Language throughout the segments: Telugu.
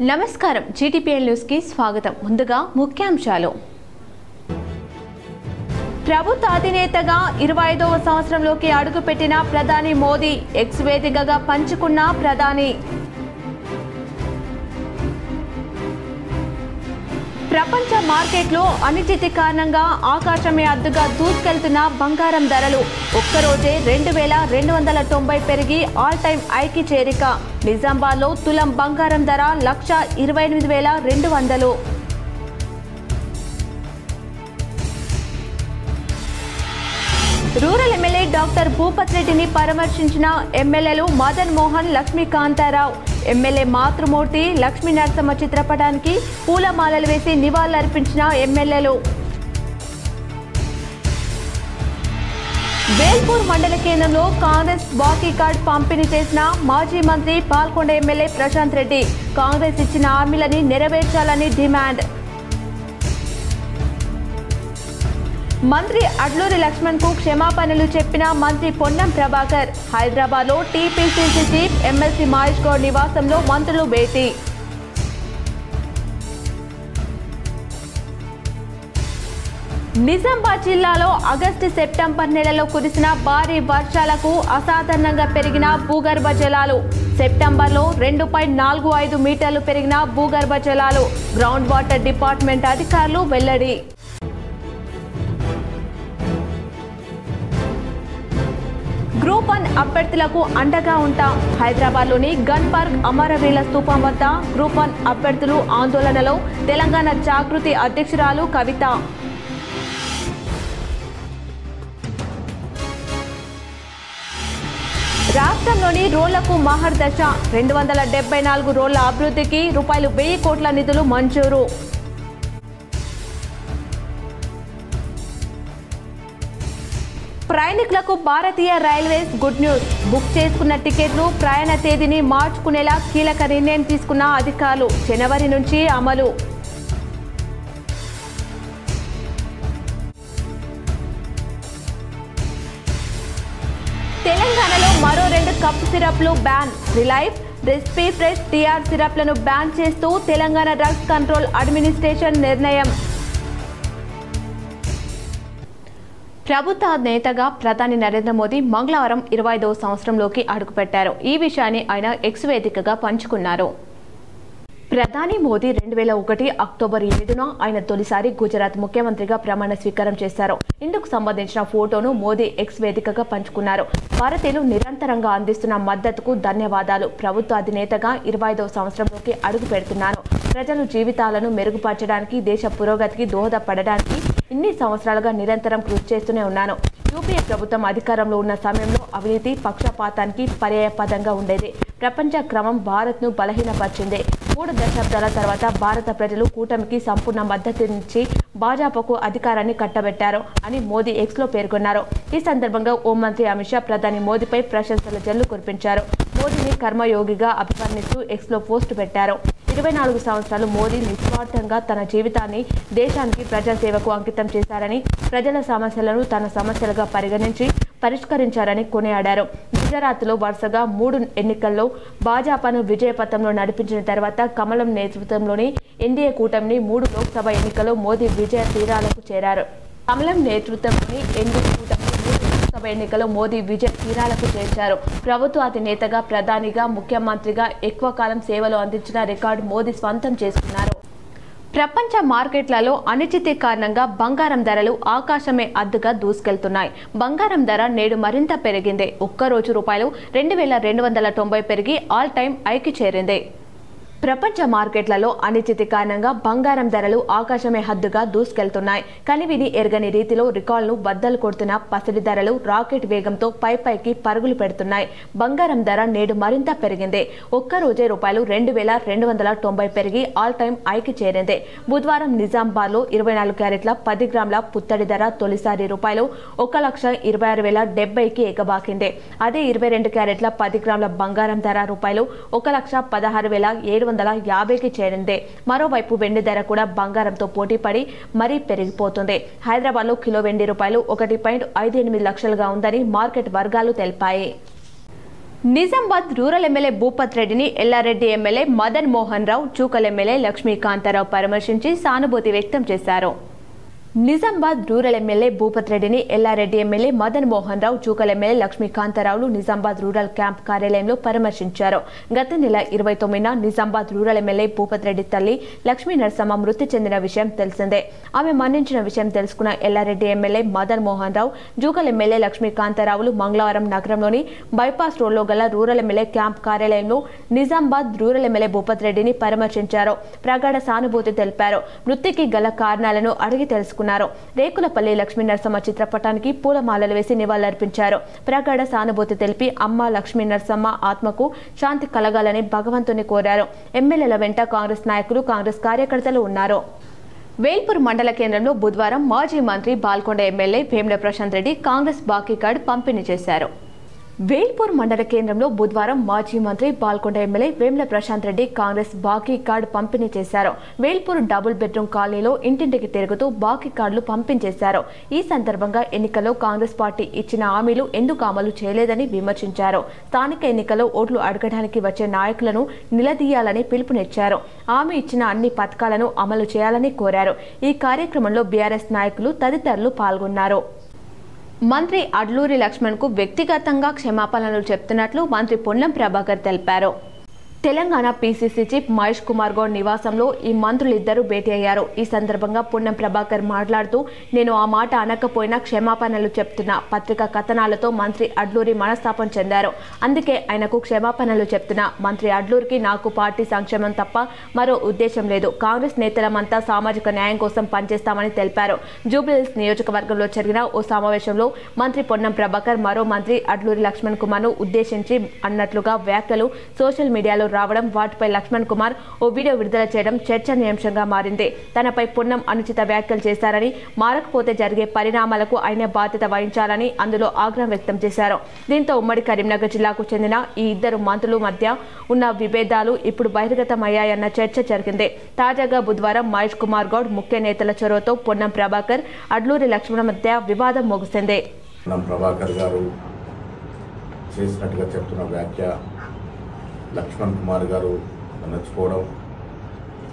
నమస్కారం జీటీపీఎల్ న్యూస్ కి స్వాగతం. ముందుగా ముఖ్యాంశాలు. ప్రభుత్వ అధినేతగా 25వ సంవత్సరంలోకి అడుగుపెట్టిన ప్రధాని మోదీ ఎక్స్ వేదికగా పంచుకున్న ప్రధాని. ప్రపంచ మార్కెట్లో అనిశ్చితి కారణంగా ఆకాశమే అద్దుగా దూసుకెళ్తున్న బంగారం ధరలు ఒక్కరోజే 2290 పెరిగి ఆల్ టైమ్ హైకి చేరిక. నిజామాబాద్లో తులం బంగారం ధర 1,28,200. రూరల్ ఎమ్మెల్యే డాక్టర్ భూపత్ రెడ్డిని పరామర్శించిన ఎమ్మెల్యేలు మదన్ మోహన్, లక్ష్మీకాంతారావు. ఎమ్మెల్యే మాతృమూర్తి లక్ష్మీ నరసమ్మ చిత్రపటానికి పూలమాలలు వేసి నివాళులర్పించిన ఎమ్మెల్యేలు. వేల్పూర్ మండల కేంద్రంలో కాంగ్రెస్ బాకీ కార్డు పంపిణీ చేసిన మాజీ మంత్రి పాల్కొండ ఎమ్మెల్యే ప్రశాంత్ రెడ్డి. కాంగ్రెస్ ఇచ్చిన హామీలని నెరవేర్చాలని డిమాండ్. మంత్రి అడ్లూరి లక్ష్మణ్ కు క్షమాపణలు చెప్పిన మంత్రి పొన్నం ప్రభాకర్. హైదరాబాద్ లో TPCC chief MLC Mahesh Goud నివాసంలో మంత్రులు భేటీ. నిజామాబాద్ జిల్లాలో ఆగస్టు సెప్టెంబర్ నెలలో కురిసిన భారీ వర్షాలకు అసాధారణంగా పెరిగిన భూగర్భ జలాలు. సెప్టెంబర్లో 2.45 మీటర్లు పెరిగిన భూగర్భ జలాలు. గ్రౌండ్ వాటర్ డిపార్ట్మెంట్ అధికారులు వెల్లడి. గ్రూప్ 1 అభ్యర్థులకు అండగా ఉంటాం. హైదరాబాద్లోని గన్ పార్క్ అమరవీరుల స్తూపం వద్ద గ్రూప్ 1 అభ్యర్థులు ఆందోళనలో. తెలంగాణ జాగృతి అధ్యక్షురాలు కవిత. రాష్ట్రంలోని రోళ్లకు మహర్ దశ. 274 రోళ్ల అభివృద్ధికి ₹1,000 కోట్ల నిధులు మంజూరు. ప్రయాణికులకు భారతీయ రైల్వేస్ గుడ్ న్యూస్. బుక్ చేసుకున్న టికెట్లు ప్రయాణ తేదీని మార్చుకునేలా కీలక నిర్ణయం తీసుకున్న అధికారులు. జనవరి నుంచి అమలు. తెలంగాణలో మరో 2 కప్ సిరప్లు ban. Relife, Respifresh, TR సిరప్లను బ్యాన్ చేస్తూ తెలంగాణ డ్రగ్స్ కంట్రోల్ అడ్మినిస్ట్రేషన్ నిర్ణయం. ప్రభుత్వ నేతగా ప్రధాని నరేంద్ర మోదీ మంగళవారం 25వ సంవత్సరంలోకి అడుగుపెట్టారు. ఈ విషయాన్ని ఆయన ఎక్స్ వేదికగా పంచుకున్నారు. ప్రధాని మోదీ 2001 అక్టోబర్ 7న ఆయన తొలిసారి గుజరాత్ ముఖ్యమంత్రిగా ప్రమాణ స్వీకారం చేశారు. ఇందుకు సంబంధించిన ఫోటోను మోదీ ఎక్స్ వేదికగా పంచుకున్నారు. భారతీయులు నిరంతరంగా అందిస్తున్న మద్దతుకు ధన్యవాదాలు. ప్రభుత్వ అధినేతగా 25వ సంవత్సరంలోకి అడుగు పెడుతున్నాను. ప్రజల జీవితాలను మెరుగుపరచడానికి, దేశ పురోగతికి దోహదపడడానికి ఇన్ని సంవత్సరాలుగా నిరంతరం కృషి చేస్తూనే ఉన్నాను. యూపీఏ ప్రభుత్వం అధికారంలో ఉన్న సమయంలో అవినీతి, పక్షపాతానికి పర్యాయపదంగా ఉండేది. ప్రపంచ క్రమం భారత్ను బలహీనపరిచింది. 3 దశాబ్దాల తర్వాత భారత ప్రజలు కూటమికి సంపూర్ణ మద్దతునిచ్చి భాజపాకు అధికారాన్ని కట్టబెట్టారు అని మోదీ ఎక్స్లో పేర్కొన్నారు. ఈ సందర్భంగా హోంమంత్రి అమిత్ షా ప్రధాని మోదీపై ప్రశంసల జల్లు కురిపించారు. మోదీని కర్మయోగిగా అభివర్ణిస్తూ ఎక్స్లో పోస్టు పెట్టారు. 24 సంవత్సరాలు మోదీ నిస్వార్థంగా తన జీవితాన్ని దేశానికి ప్రజాసేవకు అంకితం చేశారని, ప్రజల సమస్యలను తన సమస్యలుగా పరిగణించి పరిష్కరించారని కొనియాడారు. గుజరాత్లో వరుసగా 3 ఎన్నికల్లో భాజపాను విజయపథంలో నడిపించిన తర్వాత కమలం నేతృత్వంలోని ఎన్డీఏ కూటమిని 3 లోక్సభ ఎన్నికల్లో మోదీ విజయ తీరాలకు చేరారు. కమలం నేతృత్వంలోని ఎన్డీఏ కూటమిని 3 లోక్సభ ఎన్నికల్లో మోదీ విజయ తీరాలకు చేర్చారు. ప్రభుత్వ అధినేతగా, ప్రధానిగా, ముఖ్యమంత్రిగా ఎక్కువ కాలం సేవలు అందించిన రికార్డు మోదీ స్వంతం చేసుకున్నారు. ప్రపంచ మార్కెట్లలో అనిశ్చితి కారణంగా బంగారం ధరలు ఆకాశమే అద్దుగా దూసుకెళ్తున్నాయి. బంగారం ధర నేడు మరింత పెరిగింది. ఒక్కరోజు ₹2,290 పెరిగి ఆల్ టైమ్ హైకి చేరింది. ప్రపంచ మార్కెట్లలో అనిశ్చితి కారణంగా బంగారం ధరలు ఆకాశమే హద్దుగా దూసుకెళ్తున్నాయి. కనివిని ఎరగని రీతిలో రికార్డును బద్దలు కొడుతున్న పసిడి ధరలు రాకెట్ వేగంతో పైకి పరుగులు పెడుతున్నాయి. బంగారం ధర నేడు మరింత పెరిగింది. ఒక్కరోజే ₹2,290 పెరిగి ఆల్ టైమ్ హైకి చేరింది. బుధవారం నిజామాబాద్లో 24 క్యారెట్ల 10 గ్రాముల పుత్తడి ధర తొలిసారి ₹1,26,70,070కి ఎగబాకింది. అదే 22 క్యారెట్ల 10 గ్రాముల బంగారం ధర ₹1,16,750 750కి చేరింది. మరోవైపు వెండి ధర కూడా బంగారంతో పోటీపడి మరీ పెరిగిపోతుంది. హైదరాబాద్లో కిలో వెండి ₹1.58 లక్షలుగా ఉందని మార్కెట్ వర్గాలు తెలిపాయి. నిజామాబాద్ రూరల్ ఎమ్మెల్యే భూపత్ రెడ్డిని ఎల్లారెడ్డి ఎమ్మెల్యే మదన్ మోహన్ రావు, జూకల్ ఎమ్మెల్యే లక్ష్మీకాంతారావు పరామర్శించి సానుభూతి వ్యక్తం చేశారు. నిజామాబాద్ రూరల్ ఎమ్మెల్యే భూపత్ రెడ్డిని ఎల్లారెడ్డి ఎమ్మెల్యే మదన్ మోహన్ రావు, జూకల్ ఎమ్మెల్యే లక్ష్మీకాంతారావులు నిజామాబాద్ రూరల్ క్యాంప్ కార్యాలయంలో పరామర్శించారు. గత నెల 29న నిజామాబాద్ రూరల్ ఎమ్మెల్యే భూపత్ రెడ్డి తల్లి లక్ష్మీ నరసమ్మ మృతి చెందిన విషయం తెలిసిందే. ఆమె మరణించిన విషయం తెలుసుకున్న ఎల్లారెడ్డి ఎమ్మెల్యే మదన్ మోహన్ రావు, జూకల్ ఎమ్మెల్యే లక్ష్మీకాంతారావులు మంగళవారం నగరంలోని బైపాస్ రోడ్లో గల రూరల్ ఎమ్మెల్యే క్యాంప్ కార్యాలయంలో నిజామాబాద్ రూరల్ ఎమ్మెల్యే భూపత్ రెడ్డిని పరామర్శించారు. ప్రగాఢ సానుభూతి తెలిపారు. మృతికి గల కారణాలను అడిగి తెలుసుకున్నారు. రేకులపల్లి లక్ష్మీ నరసమ్మ చిత్రపటానికి పూలమాలలు వేసి నివాళులర్పించారు. ప్రగాఢ సానుభూతి తెలిపి అమ్మ లక్ష్మీ నరసమ్మ ఆత్మకు శాంతి కలగాలని భగవంతుని కోరారు. ఎమ్మెల్యేల వెంట కాంగ్రెస్ నాయకులు, కాంగ్రెస్ కార్యకర్తలు ఉన్నారు. వేల్పూర్ మండల కేంద్రంలో బుధవారం మాజీ మంత్రి బాల్కొండ ఎమ్మెల్యే వేముల ప్రశాంత్ రెడ్డి కాంగ్రెస్ బాకీ కార్డు పంపిణీ చేశారు. వేల్పూర్ మండల కేంద్రంలో బుధవారం మాజీ మంత్రి బాల్కొండ ఎమ్మెల్యే వేముల ప్రశాంత్ రెడ్డి కాంగ్రెస్ బాకీ కార్డు పంపిణీ చేశారు. వేల్పూర్ డబుల్ బెడ్రూమ్ కాలనీలో ఇంటింటికి తిరుగుతూ బాకీ కార్డులు పంపించేశారు. ఈ సందర్భంగా ఎన్నికల్లో కాంగ్రెస్ పార్టీ ఇచ్చిన హామీలు ఎందుకు అమలు చేయలేదని విమర్శించారు. స్థానిక ఎన్నికల్లో ఓట్లు అడగడానికి వచ్చే నాయకులను నిలదీయాలని పిలుపునిచ్చారు. హామీ ఇచ్చిన అన్ని పథకాలను అమలు చేయాలని కోరారు. ఈ కార్యక్రమంలో బీఆర్ఎస్ నాయకులు తదితరులు పాల్గొన్నారు. మంత్రి అడ్లూరి లక్ష్మణ్కు వ్యక్తిగతంగా క్షమాపణలు చెప్తున్నట్లు మంత్రి పొన్నం ప్రభాకర్ తెలిపారు. తెలంగాణ పీసీసీ చీఫ్ మహేష్ కుమార్ గౌడ్ నివాసంలో ఈ మంత్రులిద్దరూ భేటీ అయ్యారు. ఈ సందర్భంగా పొన్నం ప్రభాకర్ మాట్లాడుతూ, నేను ఆ మాట అనకపోయినా క్షమాపణలు చెప్తున్నా. పత్రికా కథనాలతో మంత్రి అడ్లూరి మనస్తాపం చెందారు. అందుకే ఆయనకు క్షమాపణలు చెప్తున్నా. మంత్రి అడ్లూరికి నాకు పార్టీ సంక్షేమం తప్ప మరో ఉద్దేశం లేదు. కాంగ్రెస్ నేతలమంతా సామాజిక న్యాయం కోసం పనిచేస్తామని తెలిపారు. జూబ్లీహిల్స్ నియోజకవర్గంలో జరిగిన ఓ సమావేశంలో మంత్రి పొన్నం ప్రభాకర్ మరో మంత్రి అడ్లూరి లక్ష్మణ్ కుమార్ను ఉద్దేశించి అన్నట్లుగా వ్యాఖ్యలు సోషల్ మీడియాలో రావడం, వాటిపై లక్ష్మణ్ కుమార్ ఓ వీడియో విడుదల చేయడం చర్చనీయాంశంగా మారింది. తనపై పొన్నం అనుచిత వ్యాఖ్యలు చేశారని, మారకపోతే జరిగే పరిణామాలకు ఆయన బాధ్యత వహించాలని అందులో ఆగ్రహం వ్యక్తం చేశారు. దీంతో ఉమ్మడి కరీంనగర్ జిల్లాకు చెందిన ఈ ఇద్దరు మంత్రుల మధ్య ఉన్న విభేదాలు ఇప్పుడు బహిర్గతమయ్యాయన్న చర్చ జరిగింది. తాజాగా బుధవారం మహేష్ కుమార్ గౌడ్ ముఖ్య నేతల చొరవతో పొన్నం ప్రభాకర్, అడ్లూరి లక్ష్మణ్ మధ్య వివాదం ముగిసింది. ప్రభాకర్ గారు చేసినట్టుగా చెప్తున్న వ్యాఖ్య, లక్ష్మణ్ కుమార్ గారు నచ్చుకోవడం,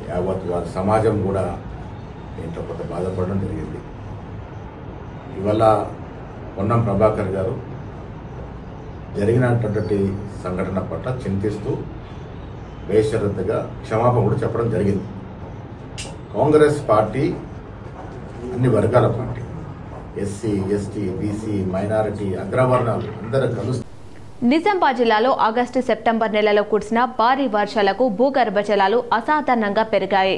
యావత్ వారి సమాజం కూడా దీంట్లో కొంత బాధపడడం జరిగింది. ఇవాళ పొన్నం ప్రభాకర్ గారు జరిగినటువంటి సంఘటన పట్ల చింతిస్తూ బేషరతుగా క్షమాపణ కూడా చెప్పడం జరిగింది. కాంగ్రెస్ పార్టీ అన్ని వర్గాల party, SC, ST, BC, minority, అగ్రవర్ణాలు అందరూ కలుస్తూ నిజామాబాద్ జిల్లాలో ఆగస్టు, సెప్టెంబర్ నెలలో కురిసిన భారీ వర్షాలకు భూగర్భ జలాలు అసాధారణంగా పెరిగాయి.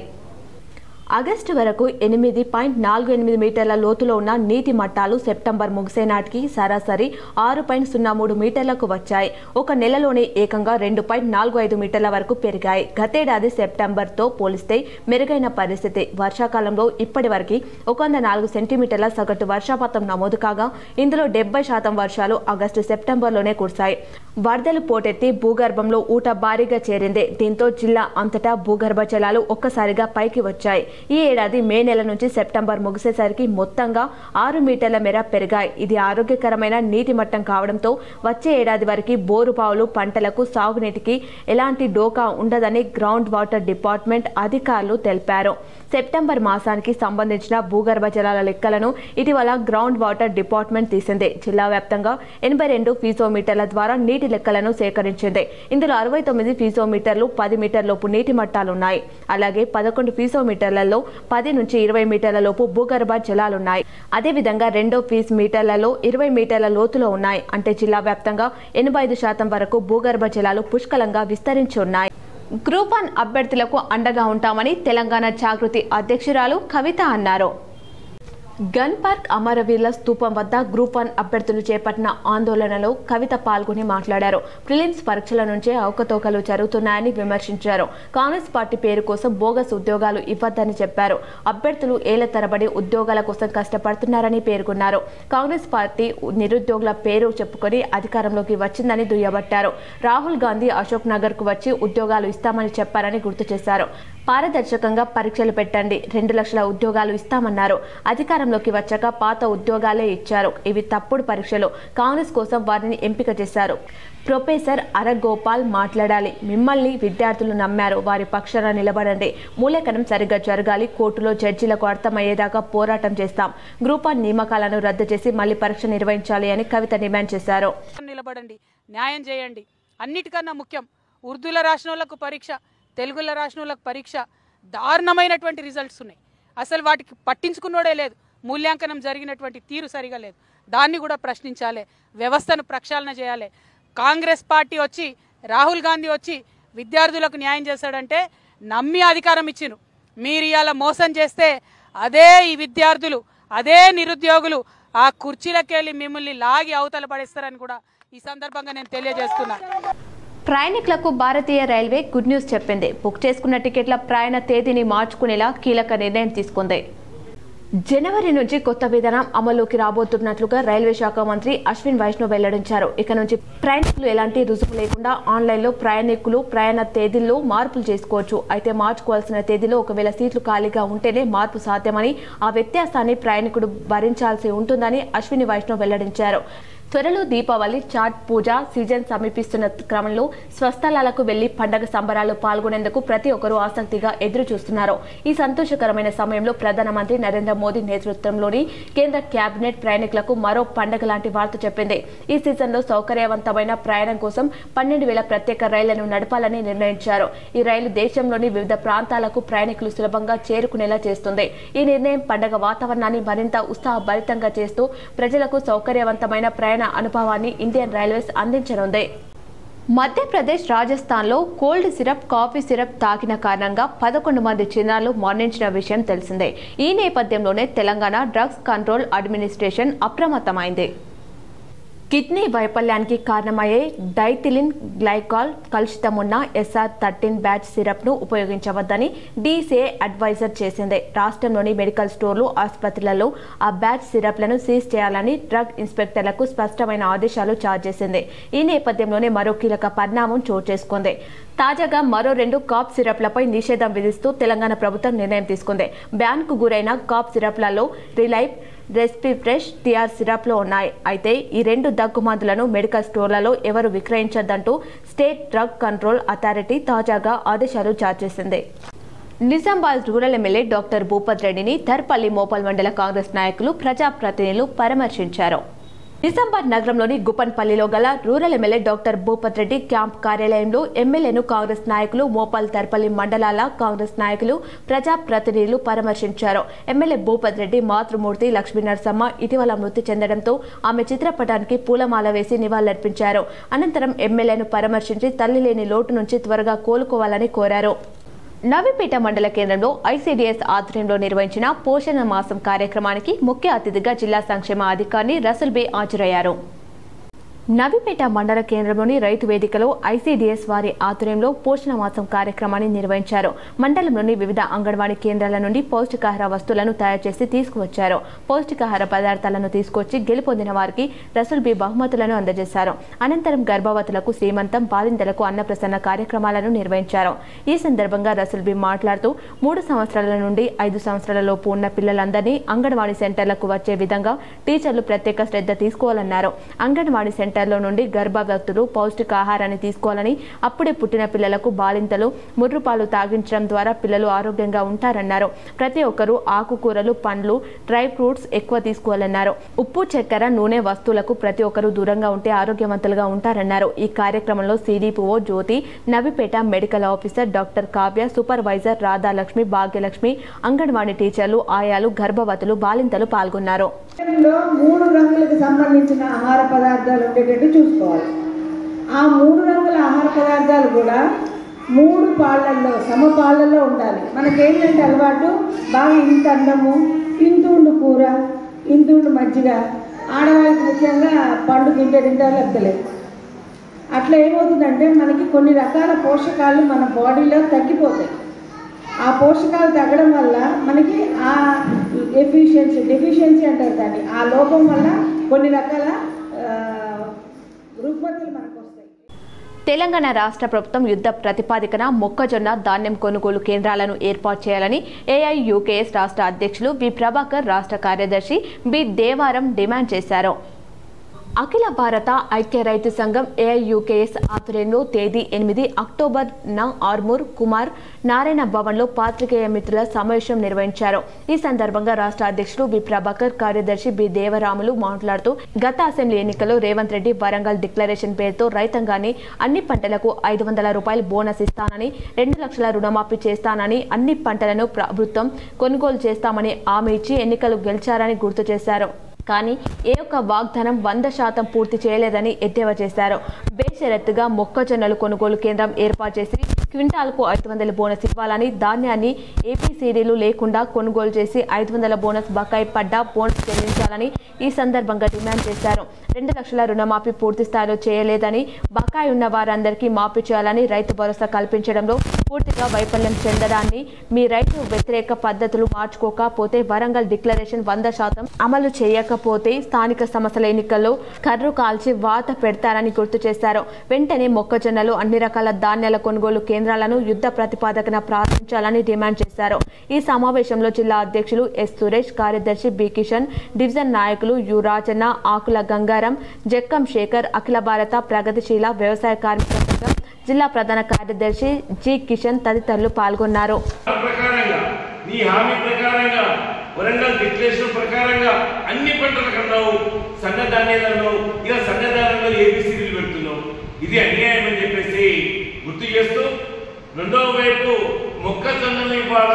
ఆగస్టు వరకు 8.48 మీటర్ల లోతులో ఉన్న నీటి మట్టాలు సెప్టెంబర్ ముగిసే నాటికి సరాసరి 6.03 మీటర్లకు వచ్చాయి. ఒక నెలలోనే ఏకంగా 2.45 మీటర్ల వరకు పెరిగాయి. గతేడాది సెప్టెంబర్తో పోలిస్తే మెరుగైన పరిస్థితి. వర్షాకాలంలో ఇప్పటి వరకు 104 సెంటీమీటర్ల సగటు వర్షపాతం నమోదు కాగా, ఇందులో 70% వర్షాలు ఆగస్టు, సెప్టెంబర్లోనే కురిశాయి. వరదలు పోటెత్తి భూగర్భంలో ఊట భారీగా చేరింది. దీంతో జిల్లా అంతటా భూగర్భ జలాలు ఒక్కసారిగా పైకి వచ్చాయి. ఈ ఏడాది మే నెల నుంచి సెప్టెంబర్ ముగిసేసరికి మొత్తంగా 6 మీటర్ల మేర పెరిగాయి. ఇది ఆరోగ్యకరమైన నీటి మట్టం కావడంతో వచ్చే ఏడాది వరకు బోరుబావులు, పంటలకు సాగునీటికి ఎలాంటి డోకా ఉండదని గ్రౌండ్ వాటర్ డిపార్ట్మెంట్ అధికారులు తెలిపారు. సెప్టెంబర్ మాసానికి సంబంధించిన భూగర్భ జలాల లెక్కలను ఇటీవల గ్రౌండ్ వాటర్ డిపార్ట్మెంట్ తీసింది. జిల్లా వ్యాప్తంగా 82 ఫీసోమీటర్ల ద్వారా నీటి లెక్కలను సేకరించింది. ఇందులో 69 ఫీసోమీటర్లు 10 మీటర్లలోపు నీటి మట్టాలున్నాయి. అలాగే 11 ఫీసోమీటర్లలో 10 నుంచి 20 మీటర్ల లోపు భూగర్భ జలాలున్నాయి. అదేవిధంగా 2 ఫీస్ మీటర్లలో 20 మీటర్ల లోతులో ఉన్నాయి. అంటే జిల్లా వ్యాప్తంగా 85% వరకు భూగర్భ జలాలు పుష్కలంగా విస్తరించి ఉన్నాయి. గ్రూప్ 1 అభ్యర్థులకు అండగా ఉంటామని తెలంగాణ జాగృతి అధ్యక్షురాలు కవిత అన్నారు. గన్ పార్క్ అమరవీరుల స్తూపం వద్ద గ్రూప్ 1 అభ్యర్థులు చేపట్టిన ఆందోళనలో కవిత పాల్గొని మాట్లాడారు. ప్రిలిమ్స్ పరీక్షల నుంచే అవకతవకలు జరుగుతున్నాయని విమర్శించారు. కాంగ్రెస్ పార్టీ పేరు కోసం బోగస్ ఉద్యోగాలు ఇవ్వద్దని చెప్పారు. అభ్యర్థులు ఏళ్ల తరబడి ఉద్యోగాల కోసం కష్టపడుతున్నారని పేర్కొన్నారు. కాంగ్రెస్ పార్టీ నిరుద్యోగుల పేరు చెప్పుకొని అధికారంలోకి వచ్చిందని దుయ్యబట్టారు. రాహుల్ గాంధీ అశోక్ నగర్ కు వచ్చి ఉద్యోగాలు ఇస్తామని చెప్పారని గుర్తు చేశారు. పారదర్శకంగా పరీక్షలు పెట్టండి, 2 లక్షల ఉద్యోగాలు ఇస్తామన్నారు. అధికారంలోకి వచ్చాక పాత ఉద్యోగాలే ఇచ్చారు. ఇవి తప్పుడు పరీక్షలు. కాంగ్రెస్ కోసం వారిని ఎంపిక చేశారు. ప్రొఫెసర్ అరగోపాల్ మాట్లాడాలి. మిమ్మల్ని విద్యార్థులు నమ్మారు. వారి పక్షాన నిలబడండి. మూల్యాంకనం సరిగ్గా జరగాలి. కోర్టులో జడ్జీలకు అర్థమయ్యేదాకా పోరాటం చేస్తాం. గ్రూప్ 1 నియామకాలను రద్దు చేసి మళ్లీ పరీక్ష నిర్వహించాలి అని కవిత డిమాండ్ చేశారు. నిలబడండి, న్యాయం చేయండి. అన్నిటికన్నా ముఖ్యం ఉర్దూలో రాసిన వాళ్ళకు పరీక్ష, తెలుగులో రాసిన వాళ్ళకు పరీక్ష దారుణమైనటువంటి రిజల్ట్స్ ఉన్నాయి. అసలు వాటికి పట్టించుకున్నోడే లేదు. మూల్యాంకనం జరిగినటువంటి తీరు సరిగా లేదు. దాన్ని కూడా ప్రశ్నించాలి. వ్యవస్థను ప్రక్షాళన చేయాలి. కాంగ్రెస్ పార్టీ వచ్చి, రాహుల్ గాంధీ వచ్చి విద్యార్థులకు న్యాయం చేశాడంటే నమ్మి అధికారం ఇచ్చిను. మీరు ఇవాళ మోసం చేస్తే అదే ఈ విద్యార్థులు, అదే నిరుద్యోగులు ఆ కుర్చీలకెళ్ళి మిమ్మల్ని లాగి అవతల పడేస్తారని కూడా ఈ సందర్భంగా నేను తెలియజేస్తున్నా. ప్రయాణికులకు భారతీయ రైల్వే గుడ్ న్యూస్ చెప్పింది. బుక్ చేసుకున్న టికెట్ల ప్రయాణ తేదీని మార్చుకునేలా కీలక నిర్ణయం తీసుకుంది. జనవరి నుంచి కొత్త విధానం అమలులోకి రాబోతున్నట్లుగా రైల్వే శాఖ మంత్రి అశ్విన్ వైష్ణవ్ వెల్లడించారు. ఇక నుంచి ప్రయాణికులు ఎలాంటి రుసుము లేకుండా ఆన్లైన్లో ప్రయాణికులు ప్రయాణ తేదీల్లో మార్పులు చేసుకోవచ్చు. అయితే మార్చుకోవాల్సిన తేదీలో ఒకవేళ సీట్లు ఖాళీగా ఉంటేనే మార్పు సాధ్యమని, ఆ వ్యత్యాసాన్ని ప్రయాణికుడు భరించాల్సి ఉంటుందని అశ్విని వైష్ణవ్ వెల్లడించారు. త్వరలో దీపావళి, ఛాట్ పూజ సీజన్ సమీపిస్తున్న క్రమంలో స్వస్థలాలకు వెళ్లి పండగ సంబరాల్లో పాల్గొనేందుకు ప్రతి ఒక్కరూ ఆసక్తిగా ఎదురు చూస్తున్నారు. ఈ సంతోషకరమైన సమయంలో ప్రధానమంత్రి నరేంద్ర మోదీ నేతృత్వంలోని కేంద్ర కేబినెట్ ప్రయాణికులకు మరో పండగ లాంటి వార్త చెప్పింది. ఈ సీజన్లో సౌకర్యవంతమైన ప్రయాణం కోసం 12,000 ప్రత్యేక రైళ్లను నడపాలని నిర్ణయించారు. ఈ రైలు దేశంలోని వివిధ ప్రాంతాలకు ప్రయాణికులు సులభంగా చేరుకునేలా చేస్తుంది. ఈ నిర్ణయం పండగ వాతావరణాన్ని మరింత ఉత్సాహభరితంగా చేస్తూ ప్రజలకు సౌకర్యవంతమైన ప్రయాణ అనుభవాన్ని ఇండియన్ రైల్వేస్ అందించనుంది. మధ్యప్రదేశ్, రాజస్థాన్లో కోల్డ్ సిరప్, కాఫీ సిరప్ తాగిన కారణంగా 11 మంది చిన్నారులు మరణించిన విషయం తెలిసిందే. ఈ నేపథ్యంలోనే తెలంగాణ డ్రగ్స్ కంట్రోల్ అడ్మినిస్ట్రేషన్ అప్రమత్తమైంది. కిడ్నీ వైఫల్యానికి కారణమయ్యే డైథిలిన్ గ్లైకాల్ కలుషితమున్న SR13 బ్యాచ్ సిరప్ను ఉపయోగించవద్దని DCA అడ్వైజర్ చేసింది. రాష్ట్రంలోని మెడికల్ స్టోర్లు, ఆసుపత్రులలో ఆ బ్యాచ్ సిరప్లను సీజ్ చేయాలని డ్రగ్ ఇన్స్పెక్టర్లకు స్పష్టమైన ఆదేశాలు జారీ చేసింది. ఈ నేపథ్యంలోనే మరో కీలక పరిణామం చోటు చేసుకుంది. తాజాగా మరో 2 కాఫ్ సిరప్లపై నిషేధం విధిస్తూ తెలంగాణ ప్రభుత్వం నిర్ణయం తీసుకుంది. బ్యాన్కు గురైన కాఫ్ సిరప్లలో రిలైఫ్, రెస్పిఫ్రెష్, టిఆర్ సిరప్లు ఉన్నాయి. అయితే ఈ 2 దగ్గు మందులను మెడికల్ స్టోర్లలో ఎవరు విక్రయించొద్దంటూ స్టేట్ డ్రగ్ కంట్రోల్ అథారిటీ తాజాగా ఆదేశాలు జారీ చేసింది. Nizamabad rural MLA doctor Bhupat రెడ్డిని దర్పల్లి మోపల్ మండల కాంగ్రెస్ నాయకులు, ప్రజాప్రతినిధులు పరామర్శించారు. నిజామాబాద్ నగరంలోని గుప్పన్పల్లిలో గల rural MLA doctor Bhupat Reddy camp కార్యాలయంలో ఎమ్మెల్యేను కాంగ్రెస్ నాయకులు, మోపల్, దర్పల్లి మండలాల కాంగ్రెస్ నాయకులు, ప్రజాప్రతినిధులు పరామర్శించారు. ఎమ్మెల్యే భూపత్ రెడ్డి మాతృమూర్తి లక్ష్మీ నరసమ్మ ఇటీవల మృతి చెందడంతో ఆమె చిత్రపటానికి పూలమాల వేసి నివాళులర్పించారు. అనంతరం ఎమ్మెల్యేను పరామర్శించి తల్లి లేని లోటు నుంచి త్వరగా కోలుకోవాలని కోరారు. నవీపేట మండల కేంద్రంలో ICDS ఆధ్వర్యంలో నిర్వహించిన పోషణ మాసం కార్యక్రమానికి ముఖ్య అతిథిగా జిల్లా సంక్షేమ అధికారి రసూల్ బి హాజరయ్యారు. నవీపేట మండల కేంద్రంలోని రైతు వేదికలో ICDS వారి ఆధ్వర్యంలో పోషణ మాసం కార్యక్రమాన్ని నిర్వహించారు. మండలంలోని వివిధ అంగన్వాడీ కేంద్రాల నుండి పౌష్టికాహార వస్తువులను తయారు చేసి తీసుకువచ్చారు. పౌష్టికాహార పదార్థాలను తీసుకొచ్చి గెలుపొందిన వారికి రసూల్ బి బహుమతులను అందజేశారు. అనంతరం గర్భవతులకు శ్రీమంతం, బాలింతలకు అన్నప్రసన్న కార్యక్రమాలను నిర్వహించారు. ఈ సందర్భంగా రసూల్ బి మాట్లాడుతూ 3 సంవత్సరాల నుండి 5 సంవత్సరాల లోపు ఉన్న పిల్లలందరినీ అంగన్వాడీ సెంటర్లకు వచ్చే విధంగా టీచర్లు ప్రత్యేక శ్రద్ధ తీసుకోవాలన్నారు. అంగన్వాడీ సెంటర్లో నుండి గర్భవతులు పౌష్టికాహారాన్ని తీసుకోవాలని, అప్పుడే పుట్టిన పిల్లలకు బాలింతలు ముర్రుపాలు తాగించడం ద్వారా పిల్లలు ఆరోగ్యంగా ఉంటారన్నారు. ప్రతి ఒక్కరూ ఆకుకూరలు, పండ్లు, డ్రై ఫ్రూట్స్ ఎక్కువ తీసుకోవాలన్నారు. ఉప్పు, చక్కెర, నూనె వస్తువులకు ప్రతి ఒక్కరూ దూరంగా ఉంటే ఆరోగ్యవంతులుగా ఉంటారన్నారు. ఈ కార్యక్రమంలో CDPO Jyothi, Navipet medical officer doctor Kavya, supervisor Radhalakshmi, Bhagyalakshmi, Anganwadi టీచర్లు, ఆయాలు, గర్భవతులు, బాలింతలు పాల్గొన్నారు. 3 రంగులకు సంబంధించిన ఆహార పదార్థాలు ఉండేటట్టు చూసుకోవాలి. ఆ 3 రంగుల ఆహార పదార్థాలు కూడా 3 పాళ్ళల్లో, సమపాళ్ళల్లో ఉండాలి. మనకేంటంటే అలవాటు బాగా ఇంత అన్నము, ఇంతుండు కూర, ఇంతుండు మజ్జిగ, ఆడవాళ్ళకి ముఖ్యంగా పండు తింటారు లెక్కలేదు. అట్లా ఏమవుతుందంటే మనకి కొన్ని రకాల పోషకాలు మన బాడీలో తగ్గిపోతాయి. ఆ పోషకాలు తగ్గడం వల్ల మనకి ఆ డెఫిషియన్సీ అంటారు దాన్ని, ఆ లోపం వల్ల కొన్ని రకాల రుగ్మతలు మనకు వస్తాయి. తెలంగాణ రాష్ట్ర ప్రభుత్వం యుద్ధ ప్రతిపాదికన మొక్కజొన్న ధాన్యం కొనుగోలు కేంద్రాలను ఏర్పాటు చేయాలని ఏఐయుకేఎస్ రాష్ట్ర అధ్యక్షులు వి ప్రభాకర్, రాష్ట్ర కార్యదర్శి బి దేవారం డిమాండ్ చేశారు. అఖిల భారత ఐక్య రైతు సంఘం ఏఐయుకేఎస్ ఆధ్వర్యంలో తేదీ 8 అక్టోబర్న ఆర్మూర్ కుమార్ నారాయణ భవన్లో పాత్రికేయ మిత్రుల సమావేశం నిర్వహించారు. ఈ సందర్భంగా రాష్ట్ర అధ్యక్షుడు బి ప్రభాకర్, కార్యదర్శి బి దేవరాములు మాట్లాడుతూ గత అసెంబ్లీ ఎన్నికల్లో రేవంత్ రెడ్డి వరంగల్ డిక్లరేషన్ పేరుతో రైతాంగాన్ని అన్ని పంటలకు 500 రూపాయలు బోనస్ ఇస్తానని, 2 లక్షల రుణమాఫీ చేస్తానని, అన్ని పంటలను ప్రభుత్వం కొనుగోలు చేస్తామని హామీ ఇచ్చి ఎన్నికలు గెలిచారని గుర్తు చేశారు. కానీ ఏ ఒక్క వాగ్దానం 100% పూర్తి చేయలేదని ఎద్దేవా చేశారు. బేషరతుగా మొక్కజొన్నలు కొనుగోలు కేంద్రం ఏర్పాటు చేసి క్వింటాల్కు 500 బోనస్ ఇవ్వాలని, ధాన్యాన్ని ఏపీసీడీలు లేకుండా కొనుగోలు చేసి 500 బోనస్ బకాయి పడ్డ బోనస్ చెల్లించాలని ఈ సందర్భంగా డిమాండ్ చేశారు. 2 లక్షల రుణమాఫీ పూర్తి స్థాయిలో చేయలేదని, బకాయి ఉన్న వారందరికీ మాఫీ చేయాలని, రైతు భరోసా కల్పించడంలో పూర్తిగా వైఫల్యం చెందడాన్ని, మీ రైతు వ్యతిరేక పద్ధతులు మార్చుకోకపోతే, వరంగల్ డిక్లరేషన్ 100% అమలు చేయకపోతే స్థానిక సంస్థల ఎన్నికల్లో కర్రు కాల్చి వాత పెడతారని గుర్తు చేశారు. వెంటనే మొక్కజొన్నలు, అన్ని రకాల ధాన్యాల కొనుగోలు కేంద్రాలను యుద్ధ ప్రతిపాదకన ప్రారంభించాలని డిమాండ్ చేశారు. ఈ సమావేశంలో జిల్లా అధ్యక్షులు ఎస్ సురేష్, కార్యదర్శి బి కిషన్, డివిజన్ నాయకులు యు రాజన్న, ఆకుల గంగారం, జక్కం శేఖర్, అఖిల భారత ప్రగతిశీల వ్యవసాయ కార్మిక సంఘం జిల్లా ప్రధాన కార్యదర్శి జి కిషన్ తదితరులు పాల్గొన్నారు. వరంగల్ డిక్లరేషన్ ప్రకారంగా అన్ని పంటలకు అన్నావు, సన్నధాన్యాలలో ఇలా సన్నధాన్యాలలో ఏబిసిడీలు పెడుతున్నావు. ఇది అన్యాయం అని చెప్పేసి గుర్తు చేస్తూ, రెండవ వైపు మొక్కజొన్నలు ఇవాళ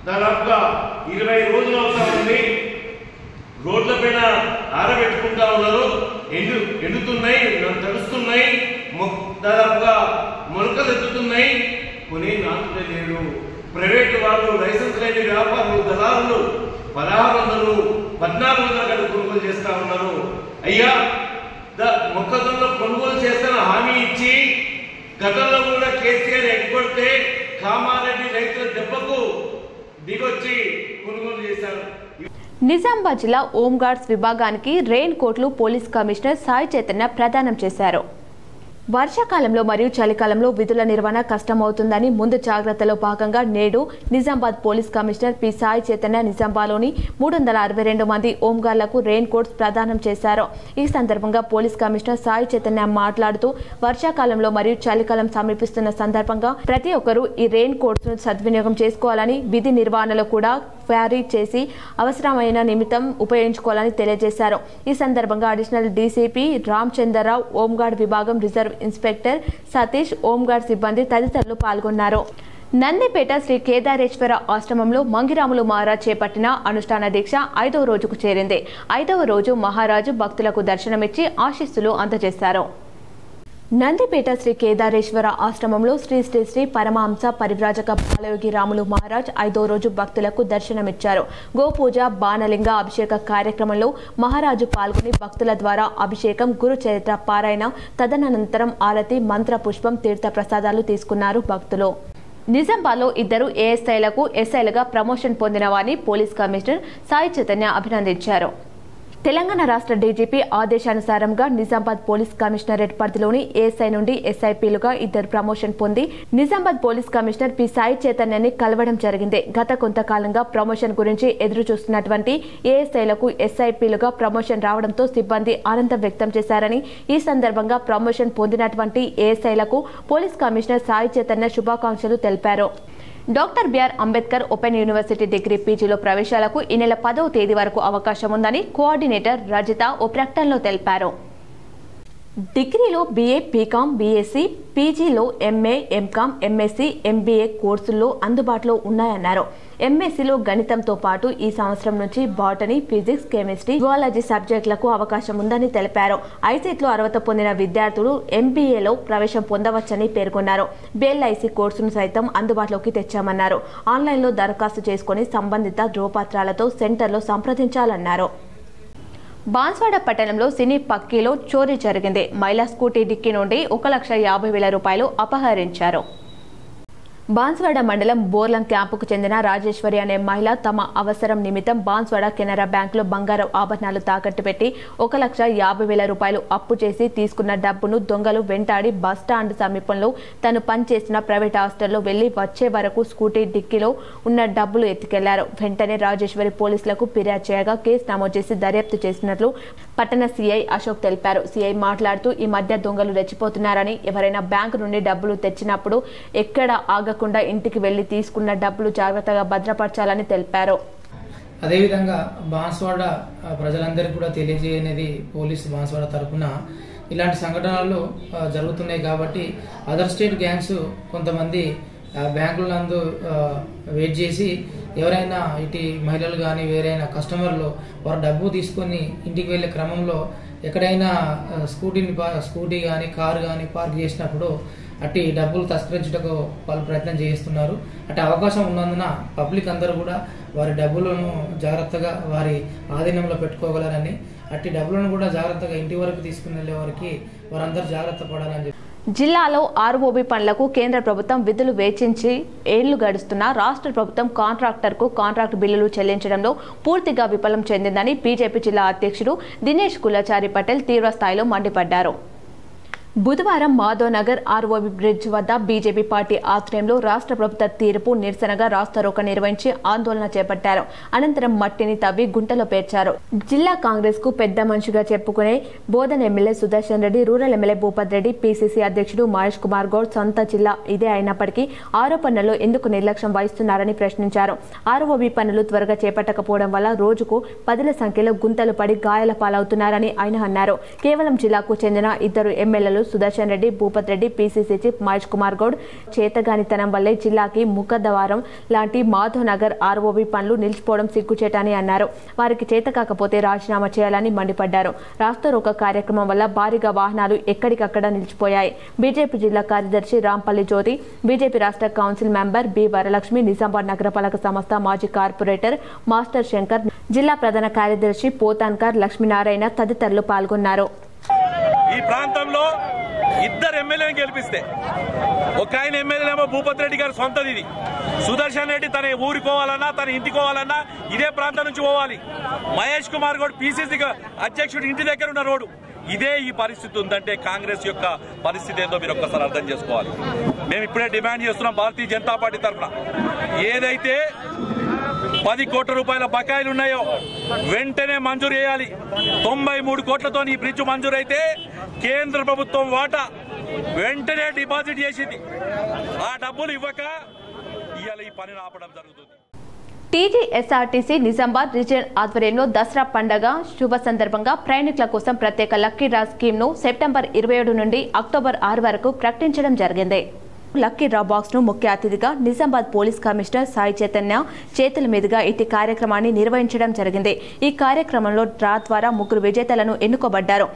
దాదాపుగా 20 రోజులు అవుతా ఉంది. రోడ్ల పైన ఆరబెట్టుకుంటా ఉన్నారు, ఎండుతున్నాయి, తడుస్తున్నాయి, దాదాపుగా మొలకలు ఎత్తుతున్నాయి, కొనే నాటులే లేదు. ప్రైవేటు వాళ్ళు, లైసెన్స్ లేని వ్యాపారులు, దళారులు 1600, 1400 కొనుగోలు చేస్తా ఉన్నారు. అయ్యా, మొక్కజొన్న కొనుగోలు చేస్తాన హామీ ఇచ్చి గతంలో కూడా కేసీఆర్ ఎగ్గొడితే కామారెడ్డి రైతుల దెబ్బకు దిగొచ్చి కొనుగోలు చేశారు. నిజామాబాద్ జిల్లా హోంగార్డ్స్ విభాగానికి రెయిన్ కోట్లు పోలీస్ కమిషనర్ సాయి చైతన్య ప్రదానం చేశారు. వర్షాకాలంలో మరియు చలికాలంలో విధుల నిర్వహణ కష్టమవుతుందని ముందు జాగ్రత్తలో భాగంగా నేడు Nizamabad police commissioner P Sai Chaitanya నిజామాబాద్లోని 362 మంది హోంగార్డులకు రెయిన్ కోట్స్ ప్రదానం చేశారు. ఈ సందర్భంగా పోలీస్ కమిషనర్ సాయి చైతన్య మాట్లాడుతూ, వర్షాకాలంలో మరియు చలికాలం సమీపిస్తున్న సందర్భంగా ప్రతి ఒక్కరూ ఈ రెయిన్ కోట్స్ ను సద్వినియోగం చేసుకోవాలని, విధి నిర్వహణలో కూడా క్వారీ చేసి అవసరమైన నిమిత్తం ఉపయోగించుకోవాలని తెలియజేశారు. ఈ సందర్భంగా అడిషనల్ డీసీపీ రామచంద్రరావు, హోంగార్డ్ విభాగం రిజర్వ్ ఇన్స్పెక్టర్ సతీష్, హోంగార్డ్ సిబ్బంది తదితరులు పాల్గొన్నారు. నందిపేట శ్రీ కేదారేశ్వర ఆశ్రమంలో మంగిరాములు మహారాజ్ చేపట్టిన అనుష్ఠాన దీక్ష 5వ రోజుకు చేరింది. 5వ రోజు మహారాజు భక్తులకు దర్శనమిచ్చి ఆశీస్సులు అందజేశారు. నందిపేట శ్రీ కేదారేశ్వర ఆశ్రమంలో శ్రీ శ్రీ శ్రీ పరమహంస పరివ్రాజక బాలయోగి రాములు మహారాజ్ 5వ రోజు భక్తులకు దర్శనమిచ్చారు. గోపూజ, బాణలింగ అభిషేక కార్యక్రమంలో మహారాజు పాల్గొని భక్తుల ద్వారా అభిషేకం, గురు చరిత్ర పారాయణ, తదనంతరం ఆరతి, మంత్ర పుష్పం, తీర్థ ప్రసాదాలు తీసుకున్నారు భక్తులు. నిజామాబాద్లో 2 ఏఎస్ఐలకు ఎస్ఐలుగా ప్రమోషన్ పొందిన వారిని పోలీస్ కమిషనర్ సాయి చైతన్య అభినందించారు. తెలంగాణ రాష్ట్ర డీజీపీ ఆదేశానుసారంగా నిజామాబాద్ పోలీస్ కమిషనరేట్ పరిధిలోని ఏఎస్ఐ నుండి ఎస్ఐపీలుగా 2 ప్రమోషన్ పొంది Nizamabad police commissioner P Sai చైతన్యని కలవడం జరిగింది. గత కొంతకాలంగా ప్రమోషన్ గురించి ఎదురు చూస్తున్నటువంటి ఏఎస్ఐలకు ఎస్ఐపీలుగా ప్రమోషన్ రావడంతో సిబ్బంది ఆనందం వ్యక్తం చేశారని, ఈ సందర్భంగా ప్రమోషన్ పొందినటువంటి ఏఎస్ఐలకు పోలీస్ కమిషనర్ సాయి చైతన్య శుభాకాంక్షలు తెలిపారు. Doctor BR Ambedkar open university degree పీజీలో ప్రవేశాలకు ఈ నెల 10వ తేదీ వరకు అవకాశం ఉందని కోఆర్డినేటర్ రజిత ఓ ప్రకటనలో తెలిపారు. డిగ్రీలో బీఏ, బీకాం, బీఎస్సీ, పీజీలో ఎంఏ, ఎంకాం, ఎంఎస్సీ, ఎంబీఏ కోర్సుల్లో అందుబాటులో ఉన్నాయన్నారు. ఎంఎస్సీలో గణితంతో పాటు ఈ సంవత్సరం నుంచి బాటనీ, ఫిజిక్స్, కెమిస్ట్రీ, జువాలజీ సబ్జెక్టులకు అవకాశం ఉందని తెలిపారు. ఐసెట్లో 60 పొందిన విద్యార్థులు ఎంబీఏలో ప్రవేశం పొందవచ్చని పేర్కొన్నారు. బీఎల్ఐసీ కోర్సును సైతం అందుబాటులోకి తెచ్చామన్నారు. ఆన్లైన్లో దరఖాస్తు చేసుకుని సంబంధిత ధ్రువపత్రాలతో సెంటర్లో సంప్రదించాలన్నారు. బాన్స్వాడ పట్టణంలో సినీ పక్కీలో చోరీ జరిగింది. మహిళా స్కూటీ డిక్కీ నుండి 1,50,000 రూపాయలు అపహరించారు. బాన్స్వాడ మండలం బోర్లం క్యాంపుకు చెందిన రాజేశ్వరి అనే మహిళ తమ అవసరం నిమిత్తం బాన్స్వాడ కెనరా బ్యాంకులో బంగారు ఆభరణాలు తాకట్టు పెట్టి 1,50,000 రూపాయలు అప్పు చేసి తీసుకున్న డబ్బును దొంగలు వెంటాడి బస్టాండ్ సమీపంలో తను పనిచేసిన ప్రైవేట్ హాస్టల్లో వెళ్లి వచ్చే వరకు స్కూటీ డిక్కీలో ఉన్న డబ్బులు ఎత్తుకెళ్లారు. వెంటనే రాజేశ్వరి పోలీసులకు ఫిర్యాదు చేయగా కేసు నమోదు చేసి దర్యాప్తు చేసినట్లు పట్టణ సీఐ అశోక్ తెలిపారు. సీఐ మాట్లాడుతూ ఈ మధ్య దొంగలు రెచ్చిపోతున్నారని, ఎవరైనా బ్యాంకు నుండి డబ్బులు తెచ్చినప్పుడు ఎక్కడ ఆగకుండా ఇంటికి వెళ్లి తీసుకున్న డబ్బులు జాగ్రత్తగా భద్రపరచాలని తెలిపారు. అదేవిధంగా బాన్స్వాడ ప్రజలందరికీ కూడా తెలియజేయనిది పోలీసు బాన్స్వాడ తరఫున ఇలాంటి సంఘటనలు జరుగుతున్నాయి కాబట్టి అదర్ స్టేట్ గ్యాంగ్స్ కొంతమంది బ్యాంకులందు వెయిట్ చేసి ఎవరైనా ఇటు మహిళలు కానీ వేరైనా కస్టమర్లు వారు డబ్బు తీసుకొని ఇంటికి వెళ్ళే క్రమంలో ఎక్కడైనా స్కూటీ కానీ కారు కానీ పార్క్ చేసినప్పుడు అట్టి డబ్బులు తస్కరించుటకు వాళ్ళు ప్రయత్నం చేస్తున్నారు. అట్టి అవకాశం ఉన్నందున పబ్లిక్ అందరూ కూడా వారి డబ్బులను జాగ్రత్తగా వారి ఆధీనంలో పెట్టుకోగలరని, అట్టి డబ్బులను కూడా జాగ్రత్తగా ఇంటి వరకు తీసుకుని వెళ్లే వారికి వారందరూ జాగ్రత్త పడాలని చెప్పి జిల్లాలో ఆర్ఓబి పనులకు కేంద్ర ప్రభుత్వం విధులు వేచించి ఏళ్లు గడుస్తున్నా రాష్ట్ర ప్రభుత్వం కాంట్రాక్టర్కు కాంట్రాక్ట్ బిల్లులు చెల్లించడంలో పూర్తిగా విఫలం చెందిందని బీజేపీ జిల్లా అధ్యక్షుడు దినేష్ కులచారి పటేల్ తీవ్రస్థాయిలో మండిపడ్డారు. బుధవారం మాధవనగర్ ఆర్ఓబి బ్రిడ్జ్ వద్ద బీజేపీ పార్టీ ఆధ్వర్యంలో రాష్ట్ర ప్రభుత్వ తీర్పు నిరసనగా రాస్తారోకో నిర్వహించి ఆందోళన చేపట్టారు. అనంతరం మట్టిని తవ్వి గుంటలో పేర్చారు. జిల్లా కాంగ్రెస్ కు పెద్ద మనిషిగా చెప్పుకునే Bodhan MLA Sudarshan Reddy, rural MLA Bhupath Reddy, PCC అధ్యక్షుడు మహేష్ కుమార్ గౌడ్ సొంత జిల్లా ఇదే అయినప్పటికీ ఆరోపణల్లో ఎందుకు నిర్లక్ష్యం వహిస్తున్నారని ప్రశ్నించారు. ఆర్ఓబి పనులు త్వరగా చేపట్టకపోవడం వల్ల రోజుకు 10ల సంఖ్యలో గుంతలు పడి గాయాల పాలవుతున్నారని ఆయన అన్నారు. కేవలం జిల్లాకు చెందిన ఇద్దరు ఎమ్మెల్యేలు సుదర్శన్ రెడ్డి, భూపత్ రెడ్డి, పీసీసీ చీఫ్ మహేష్ కుమార్ గౌడ్ చేతగానితనం వల్లే జిల్లాకి ముఖద్వారం లాంటి మాధవ్ నగర్ ఆర్ఓబి పనులు నిలిచిపోవడం సిగ్గుచేటని అన్నారు. వారికి చేత కాకపోతే రాజీనామా చేయాలని మండిపడ్డారు. రాస్తారోకో కార్యక్రమం వల్ల భారీగా వాహనాలు ఎక్కడికక్కడ నిలిచిపోయాయి. బీజేపీ జిల్లా కార్యదర్శి రాంపల్లి జ్యోతి, బీజేపీ రాష్ట్ర council member B Varalakshmi, Nizamabad నగరపాలక సంస్థ మాజీ కార్పొరేటర్ మాస్టర్ శంకర్, జిల్లా ప్రధాన కార్యదర్శి పోతాన్కర్ లక్ష్మీనారాయణ తదితరులు పాల్గొన్నారు. ఈ ప్రాంతంలో ఇద్దరు ఎమ్మెల్యేని గెలిపిస్తే ఒక ఆయన ఎమ్మెల్యేనేమో భూపత్ రెడ్డి గారు సొంతది ఇది. సుదర్శన్ రెడ్డి తన ఊరికి పోవాలన్నా తన ఇంటికి పోవాలన్నా ఇదే ప్రాంతం నుంచి పోవాలి. మహేష్ కుమార్ గౌడ్ పీసీసీ అధ్యక్షుడు ఇంటి దగ్గర ఉన్న రోడ్డు. ఇదే ఈ పరిస్థితి ఉందంటే కాంగ్రెస్ యొక్క పరిస్థితి ఏందో మీరు ఒక్కసారి అర్థం చేసుకోవాలి. మేము ఇప్పుడే డిమాండ్ చేస్తున్నాం భారతీయ జనతా పార్టీ తరఫున ఏదైతే 10 కోట్ల రూపాయల బకాయిలు ఉన్నాయో వెంటనే మంజూరు చేయాలి. 93 కోట్లతో ఈ బ్రిడ్జ్ మంజూరు అయితే కేంద్ర ప్రభుత్వం వాటా వెంటనే డిపాజిట్ చేసింది. ఆ డబ్బులు ఇవ్వక ఇవాళ ఈ పనిని ఆపడం జరుగుతుంది. టీజీఎస్ఆర్టీసీ నిజామాబాద్ రీజియన్ ఆధ్వర్యంలో దసరా పండుగ శుభ సందర్భంగా ప్రయాణికుల కోసం ప్రత్యేక లక్కీ డ్రా స్కీమ్ ను సెప్టెంబర్ 27 నుండి అక్టోబర్ 6 వరకు ప్రకటించడం జరిగింది. లక్కీ డ్రా బాక్స్ ను ముఖ్య అతిథిగా నిజామాబాద్ పోలీస్ కమిషనర్ సాయి చైతన్య చేతుల మీదుగా ఇటు కార్యక్రమాన్ని నిర్వహించడం జరిగింది. ఈ కార్యక్రమంలో డ్రా ద్వారా 3 విజేతలను ఎన్నుకోబడ్డారు.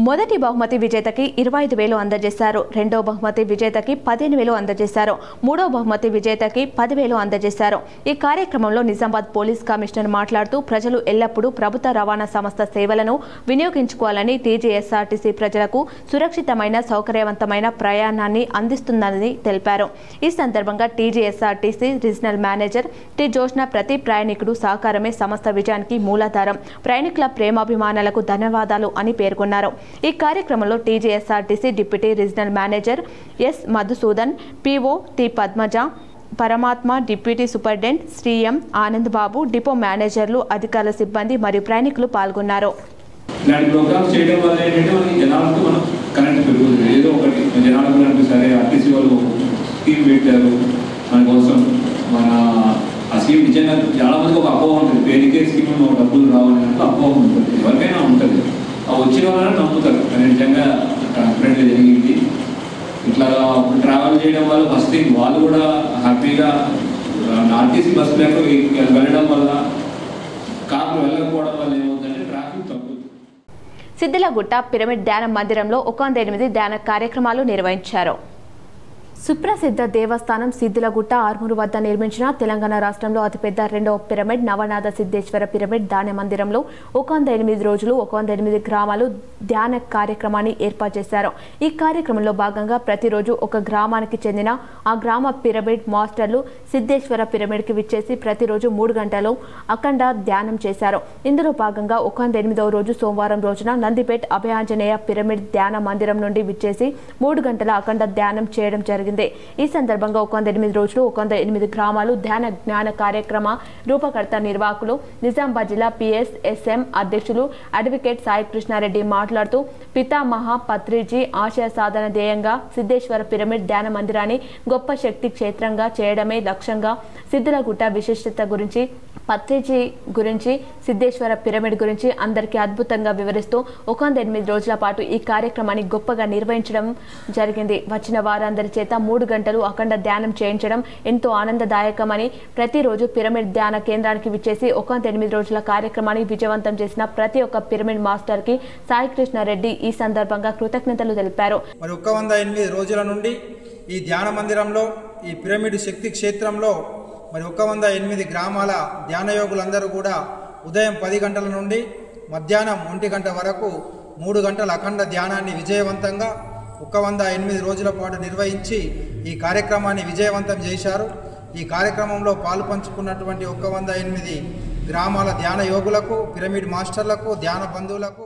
మొదటి బహుమతి విజేతకి 25,000 అందజేశారు. రెండో బహుమతి విజేతకి 15,000 అందజేశారు. మూడో బహుమతి విజేతకి 10,000 అందజేశారు. ఈ కార్యక్రమంలో నిజామాబాద్ పోలీస్ కమిషనర్ మాట్లాడుతూ ప్రజలు ఎల్లప్పుడూ ప్రభుత్వ రవాణా సంస్థ సేవలను వినియోగించుకోవాలని, టీజీఎస్ఆర్టీసీ ప్రజలకు సురక్షితమైన సౌకర్యవంతమైన ప్రయాణాన్ని అందిస్తుందని తెలిపారు. ఈ సందర్భంగా TGSRTC regional manager T Joshna ప్రతి ప్రయాణికుడు సహకారమే సమస్త విజయానికి మూలాధారం, ప్రయాణికుల ప్రేమాభిమానాలకు ధన్యవాదాలు అని పేర్కొన్నారు. ఈ కార్యక్రమంలో TGSRTC deputy regional manager S Madhusudan, PO T Padmaja, Paramatma, deputy superintendent Shri M Anand Babu, depot మేనేజర్లు, అధికారుల సిబ్బంది మరియు ప్రయాణికులు పాల్గొన్నారు. ఇలాంటి ప్రోగ్రామ్స్ చేయడం వల్ల ఏంటంటే మనకి జనాలతో మనం కనెక్ట్ పెరుగుతుంది. ఏదో ఒకటి జనాలకు అనిపిస్తుంది ఆర్టీసీ వాళ్ళు స్కీమ్ పెట్టారు మన కోసం. మన ఆ స్కీమ్ నిజంగా చాలా మందికి ఒక అపోహ ఉంటుంది. పేరుకే స్కీమ్ డబ్బులు రావాలని అపోహ ఉంటుంది, ఎవరికైనా ఉంటుంది. వచ్చిన వాళ్ళని నమ్ముతారు కానీ నిజంగా ట్రాన్స్పరెంట్గా జరిగింది. ఇట్లా ట్రావెల్ చేయడం వల్ల ఫస్ట్ థింగ్ వాళ్ళు కూడా హ్యాపీగా ఆర్టీసీ బస్సులకు వెళ్ళడం వల్ల కార్లు వెళ్ళకపోవడం వల్ల ఏమవుతుందంటే ట్రాఫిక్ తగ్గుతుంది. సిద్దిలగుట్ట పిరమిడ్ ధ్యాన మందిరంలో 108 ధ్యాన కార్యక్రమాలు నిర్వహించారు. సుప్రసిద్ధ దేవస్థానం సిద్దులగుట్ట ఆర్మూరు వద్ద నిర్మించిన తెలంగాణ రాష్ట్రంలో అతిపెద్ద రెండవ పిరమిడ్ నవనాథ సిద్ధేశ్వర పిరమిడ్ ధ్యాన మందిరంలో 108 రోజులు 108 గ్రామాలు ధ్యాన కార్యక్రమాన్ని ఏర్పాటు చేశారు. ఈ కార్యక్రమంలో భాగంగా ప్రతిరోజు ఒక గ్రామానికి చెందిన ఆ గ్రామ పిరమిడ్ మాస్టర్లు సిద్ధేశ్వర పిరమిడ్కి విచ్చేసి ప్రతిరోజు 3 గంటలు అఖండ ధ్యానం చేశారు. ఇందులో భాగంగా 108వ రోజు సోమవారం రోజున నందిపేట్ అభయాంజనేయ పిరమిడ్ ధ్యాన మందిరం నుండి విచ్చేసి 3 గంటల అఖండ ధ్యానం చేయడం జరిగింది. ఈ సందర్భంగా 108 రోజులు 108 గ్రామాలు ధ్యాన జ్ఞాన కార్యక్రమ రూపకర్త నిర్వాహకులు నిజామాబాద్ జిల్లా PSSM అధ్యక్షులు అడ్వకేట్ సాయి కృష్ణారెడ్డి మాట్లాడుతూ పితామహ పత్రిజీ ఆశయ సాధన ధ్యేయంగా సిద్ధేశ్వర పిరమిడ్ ధ్యాన మందిరాన్ని గొప్ప శక్తి క్షేత్రంగా చేయడమే లక్ష్యంగా సిద్ధులగుట్ట విశిష్టత గురించి పత్రిజీ గురించి సిద్ధేశ్వర పిరమిడ్ గురించి అందరికీ అద్భుతంగా వివరిస్తూ 108 రోజుల పాటు ఈ కార్యక్రమాన్ని గొప్పగా నిర్వహించడం జరిగింది. వచ్చిన వారందరి చేత 3 గంటలు అఖండ ధ్యానం చేయించడం ఎంతో ఆనందదాయకమని, ప్రతిరోజు పిరమిడ్ ధ్యాన కేంద్రానికి విచ్చేసి 108 రోజుల కార్యక్రమాన్ని విజయవంతం చేసిన ప్రతి ఒక్క పిరమిడ్ మాస్టర్ కి సాయి కృష్ణారెడ్డి ఈ సందర్భంగా కృతజ్ఞతలు తెలిపారు. మరి 108 రోజుల నుండి ఈ ధ్యాన మందిరంలో ఈ పిరమిడ్ శక్తి క్షేత్రంలో మరి 108 గ్రామాల ధ్యాన యోగులందరూ కూడా ఉదయం 10 గంటల నుండి మధ్యాహ్నం 1 గంట వరకు 3 గంటల అఖండ ధ్యానాన్ని విజయవంతంగా 108 రోజుల పాటు నిర్వహించి ఈ కార్యక్రమాన్ని విజయవంతం చేశారు. ఈ కార్యక్రమంలో పాలుపంచుకున్నటువంటి 108 గ్రామాల ధ్యాన యోగులకు, పిరమిడ్ మాస్టర్లకు, ధ్యాన బంధువులకు.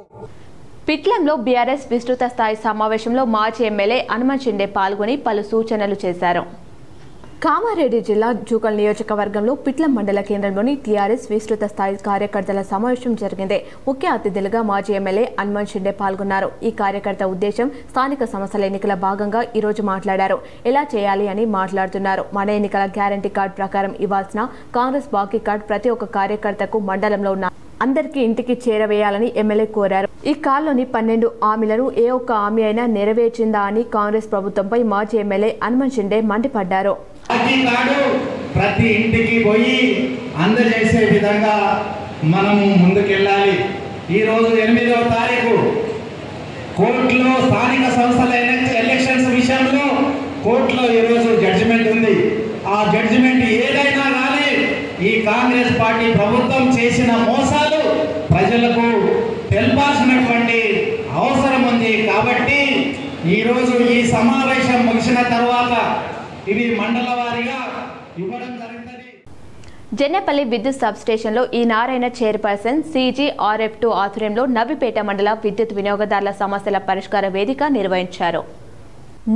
పిట్లంలో బీఆర్ఎస్ విస్తృత స్థాయి సమావేశంలో మాజీ ఎమ్మెల్యే హనుమంత్ షిండే పాల్గొని పలు సూచనలు చేశారు. కామారెడ్డి జిల్లా జూకల్ నియోజకవర్గంలో పిట్లం మండల కేంద్రంలోని టీఆర్ఎస్ విస్తృత స్థాయి కార్యకర్తల సమావేశం జరిగింది. ముఖ్య అతిథులుగా మాజీ ఎమ్మెల్యే హనుమంత్ షిండే పాల్గొన్నారు. ఈ కార్యకర్త ఉద్దేశం స్థానిక సంస్థల ఎన్నికల భాగంగా ఈ రోజు మాట్లాడారు. ఎలా చేయాలి అని మాట్లాడుతున్నారు. మన ఎన్నికల గ్యారంటీ కార్డు ప్రకారం ఇవ్వాల్సిన కాంగ్రెస్ బాకీ కార్డు ప్రతి ఒక్క కార్యకర్తకు మండలంలో ఉన్న అందరికీ ఇంటికి చేరవేయాలని ఎమ్మెల్యే కోరారు. ఈ కాల్లోని 12 హామీలను ఏ ఒక్క హామీ అయినా నెరవేర్చిందా అని కాంగ్రెస్ ప్రభుత్వంపై మాజీ ఎమ్మెల్యే హనుమంత్ షిండే మండిపడ్డారు. ప్రతి ఇంటికి పోయి అందజేసే విధంగా మనము ముందుకెళ్ళాలి. ఈరోజు 8వ తారీఖు కోర్టులో స్థానిక సంస్థల ఎలక్షన్స్ విషయంలో కోర్టులో ఈరోజు జడ్జిమెంట్ ఉంది. ఆ జడ్జిమెంట్ ఏదైనా కానీ ఈ కాంగ్రెస్ పార్టీ ప్రభుత్వం చేసిన మోసాలు ప్రజలకు తెలపాల్సినటువంటి అవసరం ఉంది. కాబట్టి ఈరోజు ఈ సమావేశం ముగిసిన తర్వాత ఇవి మండల వారీగా ఇవ్వడం జరుగుతుంది. జెన్నపల్లి విద్యుత్ సబ్ స్టేషన్లో ఈ నారాయణ చైర్పర్సన్ CGRF2 ఆధ్వర్యంలో నవ్విపేట మండల విద్యుత్ వినియోగదారుల సమస్యల పరిష్కార వేదిక నిర్వహించారు.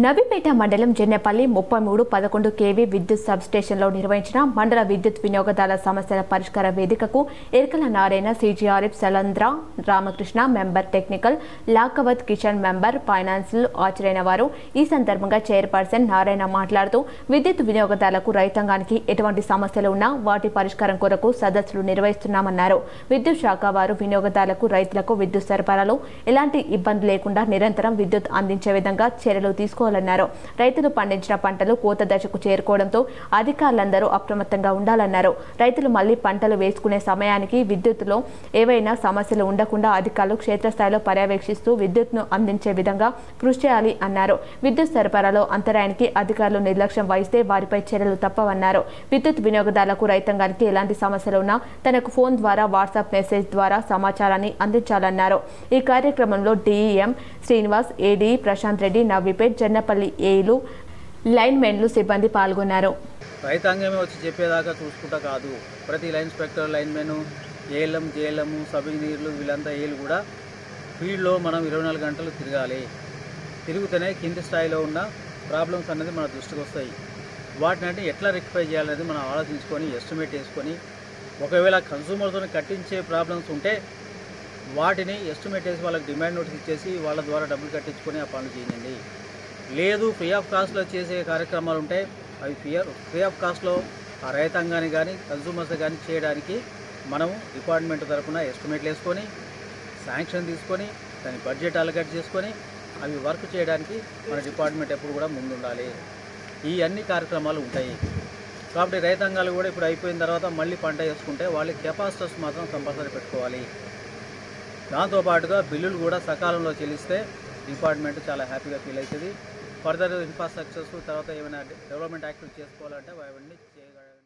నవ్విపేట మండలం జెన్నపల్లి 3311 kV విద్యుత్ సబ్ స్టేషన్లో నిర్వహించిన మండల విద్యుత్ వినియోగదారుల సమస్యల పరిష్కార వేదికకు Erkala Narayana, CGRF Salandra Ramakrishna member, technical Lakavath Kishan member, financial హాజరైన వారు. ఈ సందర్భంగా చైర్పర్సన్ నారాయణ మాట్లాడుతూ విద్యుత్ వినియోగదారులకు, రైతాంగానికి ఎటువంటి సమస్యలు ఉన్నా వాటి పరిష్కారం కొరకు సదస్సులు నిర్వహిస్తున్నామన్నారు. విద్యుత్ శాఖ వారు వినియోగదారులకు, రైతులకు విద్యుత్ సరఫరాలో ఎలాంటి ఇబ్బంది లేకుండా నిరంతరం విద్యుత్ అందించే విధంగా చర్యలు తీసుకోవాలన్నారు. రైతులు పండించిన పంటలు కోత దశకు చేరుకోవడంతో అధికారులందరూ అప్రమత్తంగా ఉండాలన్నారు. రైతులు మళ్లీ పంటలు వేసుకునే సమయానికి విద్యుత్తులో ఏవైనా సమస్యలు ఉండకుండా అధికారులు క్షేత్రస్థాయిలో పర్యవేక్షిస్తూ విద్యుత్ను అందించే విధంగా కృషి చేయాలి అన్నారు. విద్యుత్ సరఫరాలో అంతరాయానికి అధికారులు నిర్లక్ష్యం వహిస్తే వారిపై చర్యలు తప్పవన్నారు. విద్యుత్ వినియోగదారులకు, రైతాంగానికి ఎలాంటి సమస్యలు ఉన్నా తనకు ఫోన్ ద్వారా, వాట్సాప్ మెసేజ్ ద్వారా సమాచారాన్ని అందించాలన్నారు. ఈ కార్యక్రమంలో DEM శ్రీనివాస్, AD ప్రశాంత్ రెడ్డి, నవ్విపేట్, జన్నపల్లి ఏలు, లైన్మెన్లు, సిబ్బంది పాల్గొన్నారు. రైతాంగమే వచ్చి చెప్పేదాకా చూసుకుంటా కాదు, ప్రతి line inspector, linemen, ALM, JLM, sub ఇంజనీర్లు వీళ్ళంతా ఏళ్ళు కూడా ఫీల్డ్లో మనం 24 గంటలు తిరగాలి. తిరుగుతూనే కింది స్థాయిలో ఉన్న ప్రాబ్లమ్స్ అనేది మన దృష్టికి వస్తాయి. వాటిని అంటే ఎట్లా రెక్టిఫై చేయాలనేది మనం ఆలోచించుకొని ఎస్టిమేట్ వేసుకొని, ఒకవేళ కన్సూమర్తో కట్టించే ప్రాబ్లమ్స్ ఉంటే వాటిని ఎస్టిమేట్ వేసి వాళ్ళకి డిమాండ్ నోటీస్ ఇచ్చేసి వాళ్ళ ద్వారా డబ్బులు కట్టించుకొని ఆ పనులు చేయండి. లేదు ఫ్రీ ఆఫ్ కాస్ట్లో చేసే కార్యక్రమాలు ఉంటే అవి ఫ్రీ ఆఫ్ కాస్ట్లో ఆ రైతాంగాన్ని కానీ కన్సూమర్స్ కానీ చేయడానికి మనము డిపార్ట్మెంట్ తరఫున ఎస్టిమేట్లు వేసుకొని, శాంక్షన్ తీసుకొని, దాని బడ్జెట్ అలకేట్ చేసుకొని అవి వర్క్ చేయడానికి మన డిపార్ట్మెంట్ ఎప్పుడు కూడా ముందుండాలి. ఈ అన్ని కార్యక్రమాలు ఉంటాయి. కాబట్టి రైతాంగాలు కూడా ఇప్పుడు అయిపోయిన తర్వాత మళ్ళీ పంట వేసుకుంటే వాళ్ళకి కెపాసిటర్స్ మాత్రం కంపల్సరీ పెట్టుకోవాలి. దాంతోపాటుగా బిల్లులు కూడా సకాలంలో చెల్లిస్తే డిపార్ట్మెంట్ చాలా హ్యాపీగా ఫీల్ అవుతుంది. ఫర్దర్ ఇన్ఫ్రాస్ట్రక్చర్స్ తర్వాత ఏమైనా డెవలప్మెంట్ యాక్టివిటీ చేసుకోవాలంటే అవన్నీ చేయగలగాలి.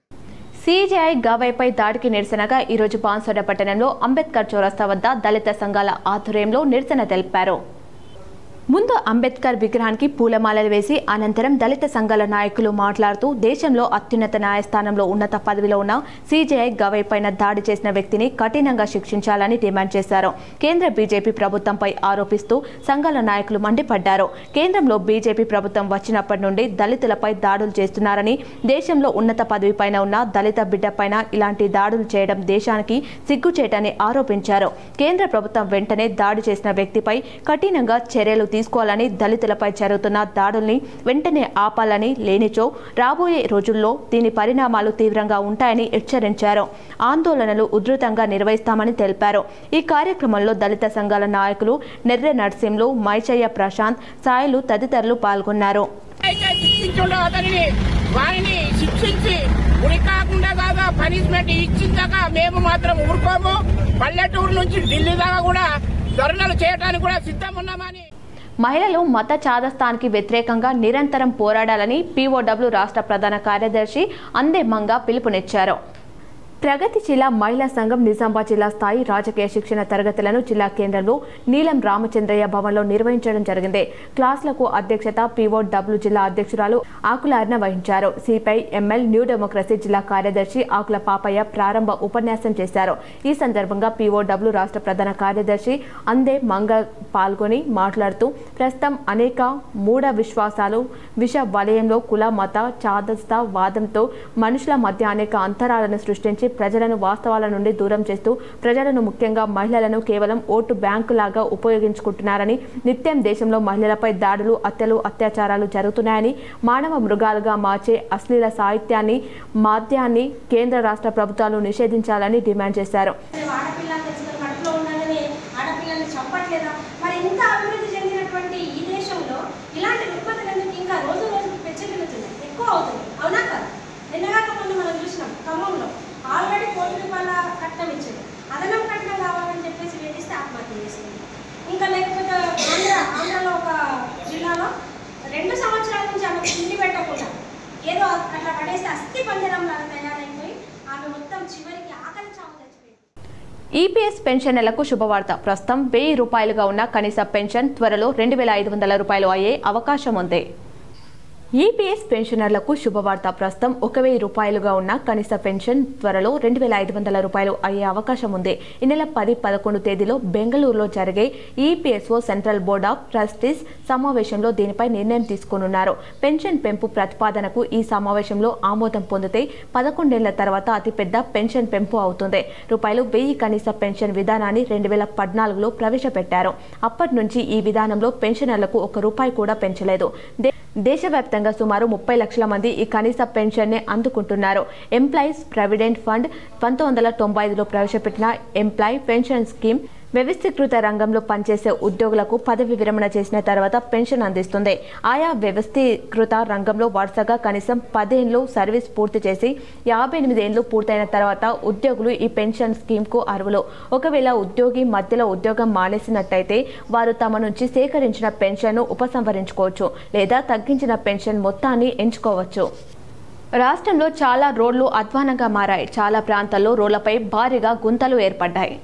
సిజేఐ గవైపై దాడికి నిరసనగా ఈరోజు బాన్సువాడ పట్టణంలో అంబేద్కర్ చౌరస్తా వద్ద దళిత సంఘాల ఆధ్వర్యంలో నిరసన తెలిపారు. ముందు అంబేద్కర్ విగ్రహానికి పూలమాలలు వేసి అనంతరం దళిత సంఘాల నాయకులు మాట్లాడుతూ దేశంలో అత్యున్నత న్యాయస్థానంలో ఉన్నత పదవిలో ఉన్న సిజేఐ గవైపైన దాడి చేసిన వ్యక్తిని కఠినంగా శిక్షించాలని డిమాండ్ చేశారు. కేంద్ర బీజేపీ ప్రభుత్వంపై ఆరోపిస్తూ సంఘాల నాయకులు మండిపడ్డారు. కేంద్రంలో బీజేపీ ప్రభుత్వం వచ్చినప్పటి నుండి దళితులపై దాడులు చేస్తున్నారని, దేశంలో ఉన్నత పదవిపైన ఉన్న దళిత బిడ్డపైన ఇలాంటి దాడులు చేయడం దేశానికి సిగ్గుచేటని ఆరోపించారు. కేంద్ర ప్రభుత్వం వెంటనే దాడి చేసిన వ్యక్తిపై కఠినంగా చర్యలు తీసుకోవాలని, దళితులపై జరుగుతున్న దాడుల్ని వెంటనే ఆపాలని, లేనిచో రాబోయే రోజుల్లో దీని పరిణామాలు తీవ్రంగా ఉంటాయని హెచ్చరించారు. ఆందోళనలు ఉధృతంగా నిర్వహిస్తామని తెలిపారు. ఈ కార్యక్రమంలో దళిత సంఘాల నాయకులు నెర్రె నర్సింలు, మైచయ్య ప్రశాంత్, సాయిలు తదితరులు పాల్గొన్నారు. పనిష్మెంట్ ఇచ్చిందాకా మేము మాత్రం ఊరుకోము. పల్లెటూరు నుంచి ఢిల్లీ దాకా కూడా ధర్నాలు చేయడానికి కూడా సిద్ధం ఉన్నామని. మహిళలు మత చాదస్తానికి వ్యతిరేకంగా నిరంతరం పోరాడాలని పీఓడబ్ల్యూ రాష్ట్ర ప్రధాన కార్యదర్శి అందే మంగా పిలుపునిచ్చారు. ప్రగతిశీల మహిళా సంఘం నిజామాబాద్ జిల్లా స్థాయి రాజకీయ శిక్షణ తరగతులను జిల్లా కేంద్రంలో నీలం రామచంద్రయ్య భవన్లో నిర్వహించడం జరిగింది. క్లాసులకు అధ్యక్షత పీఓడబ్ల్యూ జిల్లా అధ్యక్షురాలు ఆకుల అర్ణ వహించారు. సిపిఐ ఎంఎల్ న్యూ డెమోక్రసీ జిల్లా కార్యదర్శి ఆకుల పాపయ్య ప్రారంభ ఉపన్యాసం చేశారు. ఈ సందర్భంగా పీఓడబ్ల్యూ రాష్ట్ర ప్రధాన కార్యదర్శి అందే మంగ పాల్గొని మాట్లాడుతూ ప్రస్తుతం అనేక మూఢ విశ్వాసాలు, విష వలయంలో కుల మత చాదస్త వాదంతో మనుషుల మధ్య అనేక అంతరాలను సృష్టించి ప్రజలను వాస్తవాల నుండి దూరం చేస్తూ ప్రజలను ముఖ్యంగా మహిళలను కేవలం ఓటు బ్యాంకు లాగా ఉపయోగించుకుంటున్నారని, నిత్యం దేశంలో మహిళలపై దాడులు, హత్యలు, అత్యాచారాలు జరుగుతున్నాయని, మానవ మృగాలుగా మార్చే అశ్లీల సాహిత్యాన్ని, మాధ్యాన్ని కేంద్ర రాష్ట్ర ప్రభుత్వాలు నిషేధించాలని డిమాండ్ చేశారు. ఆల్రెడీ ₹1,000 కట్నం ఇచ్చింది, అదనం కట్నం కావాలని చెప్పేసి వేధిస్తే ఆత్మహత్య చేసుకుంది. ఇంకా లేకపోతే ఆంధ్రలో ఒక జిల్లాలో 2 సంవత్సరాల నుంచి ఆమె తిండి పెట్టకుండా ఏదో అట్లా పడేసి అస్థి పంజరం లాగా తయారైపోయి ఆమె మొత్తం చివరికి ఆకలి చావు చచ్చిపోయింది. ఈపీఎస్ పెన్షన్లకు శుభవార్త. ప్రస్తుతం ₹1000 ఉన్న కనీస పెన్షన్ త్వరలో ₹2,500 అయ్యే అవకాశం ఉంది. ఈపీఎస్ పెన్షనర్లకు శుభవార్త. ప్రస్తుతం ₹1,000 ఉన్న కనీస పెన్షన్ త్వరలో ₹2,500 అయ్యే అవకాశం ఉంది. ఈ నెల 10, 11 తేదీలో బెంగళూరులో జరిగే ఈపీఎస్ఓ సెంట్రల్ బోర్డ్ ఆఫ్ ట్రస్టీస్ సమావేశంలో దీనిపై నిర్ణయం తీసుకున్నారు. పెన్షన్ పెంపు ప్రతిపాదనకు ఈ సమావేశంలో ఆమోదం పొందితే 11 ఏళ్ల తర్వాత అతిపెద్ద పెన్షన్ పెంపు అవుతుంది. ₹1000 కనీస పెన్షన్ విధానాన్ని 2014లో ప్రవేశపెట్టారు. అప్పటి నుంచి ఈ విధానంలో పెన్షనర్లకు ₹1 కూడా పెంచలేదు. దేశవ్యాప్తంగా సుమారు 30 లక్షల మంది ఈ కనీస పెన్షన్ని అందుకుంటున్నారు. ఎంప్లాయీస్ ప్రావిడెంట్ ఫండ్ 1995లో ప్రవేశపెట్టిన ఎంప్లాయీ పెన్షన్ స్కీమ్ వ్యవస్థీకృత రంగంలో పనిచేసే ఉద్యోగులకు పదవి విరమణ చేసిన తర్వాత పెన్షన్ అందిస్తుంది. ఆయా వ్యవస్థీకృత రంగంలో వరుసగా కనీసం 10 ఏళ్లు సర్వీస్ పూర్తి చేసి 58 ఏళ్లు పూర్తయిన తర్వాత ఉద్యోగులు ఈ పెన్షన్ స్కీమ్కు అర్హులు. ఒకవేళ ఉద్యోగి మధ్యలో ఉద్యోగం మానేసినట్టయితే వారు తమ నుంచి సేకరించిన పెన్షన్ను ఉపసంహరించుకోవచ్చు లేదా తగ్గించిన పెన్షన్ మొత్తాన్ని ఎంచుకోవచ్చు. రాష్ట్రంలో చాలా రోడ్లు అధ్వానంగా మారాయి. చాలా ప్రాంతాల్లో రోడ్లపై భారీగా గుంతలు ఏర్పడ్డాయి.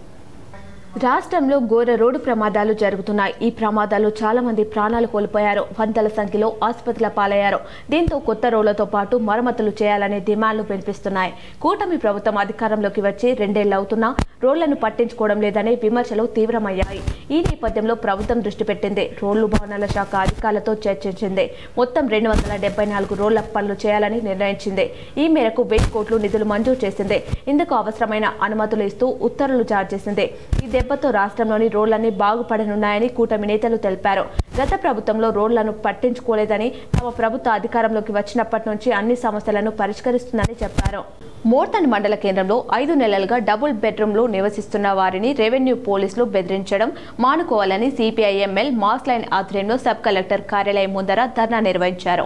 రాష్ట్రంలో ఘోర రోడ్డు ప్రమాదాలు జరుగుతున్నాయి. ఈ ప్రమాదాలు చాలా మంది ప్రాణాలు కోల్పోయారు. వందల సంఖ్యలో ఆసుపత్రుల పాలయ్యారు. దీంతో కొత్త రోడ్లతో పాటు మరమ్మతులు చేయాలనే డిమాండ్లు వినిపిస్తున్నాయి. కూటమి ప్రభుత్వం అధికారంలోకి వచ్చి 2 ఏళ్లు అవుతున్నా రోడ్లను పట్టించుకోవడం లేదనే విమర్శలు తీవ్రమయ్యాయి. ఈ నేపథ్యంలో ప్రభుత్వం దృష్టి పెట్టింది. రోడ్లు భవనాల శాఖ అధికారులతో చర్చించింది. మొత్తం 274 రోడ్ల పనులు చేయాలని నిర్ణయించింది. ఈ మేరకు 1000 కోట్లు నిధులు మంజూరు చేసింది. ఇందుకు అవసరమైన అనుమతులు ఇస్తూ ఉత్తర్వులు జారీ చేసింది. ఈ దెబ్బతో రాష్ట్రంలోని రోడ్లన్నీ బాగుపడనున్నాయని కూటమి నేతలు తెలిపారు. గత ప్రభుత్వంలో రోడ్లను పట్టించుకోలేదని, తమ ప్రభుత్వ అధికారంలోకి వచ్చినప్పటి నుంచి అన్ని సమస్యలను పరిష్కరిస్తుందని చెప్పారు. మోర్తాన్ మండల కేంద్రంలో 5 నెలలుగా డబుల్ బెడ్రూమ్లో నివసిస్తున్న వారిని రెవెన్యూ పోలీసులు బెదిరించడం మానుకోవాలని సిపిఐ ఎంఎల్ మాస్ లైన్ ఆధ్వర్యంలో సబ్ కలెక్టర్ కార్యాలయం ముందర ధర్నా నిర్వహించారు.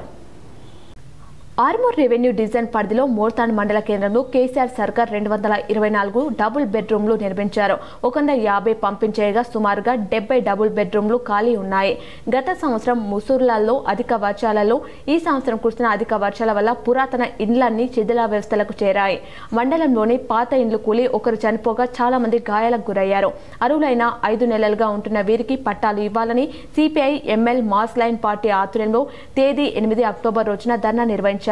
ఆర్మూర్ రెవెన్యూ డివిజన్ పరిధిలో మోర్తాన్ మండల కేంద్రంలో కేసీఆర్ సర్కార్ 224 డబుల్ బెడ్రూమ్లు నిర్మించారు. 150 పంపించేయగా సుమారుగా 70 డబుల్ బెడ్రూమ్లు ఖాళీ ఉన్నాయి. గత సంవత్సరం ముసూర్లలో అధిక వర్షాలలో ఈ సంవత్సరం కురిసిన అధిక వర్షాల వల్ల పురాతన ఇండ్లన్నీ శిథిలావస్థలకు చేరాయి. మండలంలోని పాత ఇండ్లు కూలి ఒకరు చనిపోగా చాలా మంది గాయాలకు గురయ్యారు. అర్హులైన 5 నెలలుగా ఉంటున్న వీరికి పట్టాలు ఇవ్వాలని CPI ML mass line party ఆధ్వర్యంలో తేదీ 8 అక్టోబర్ రోజున ధర్నా నిర్వహించారు.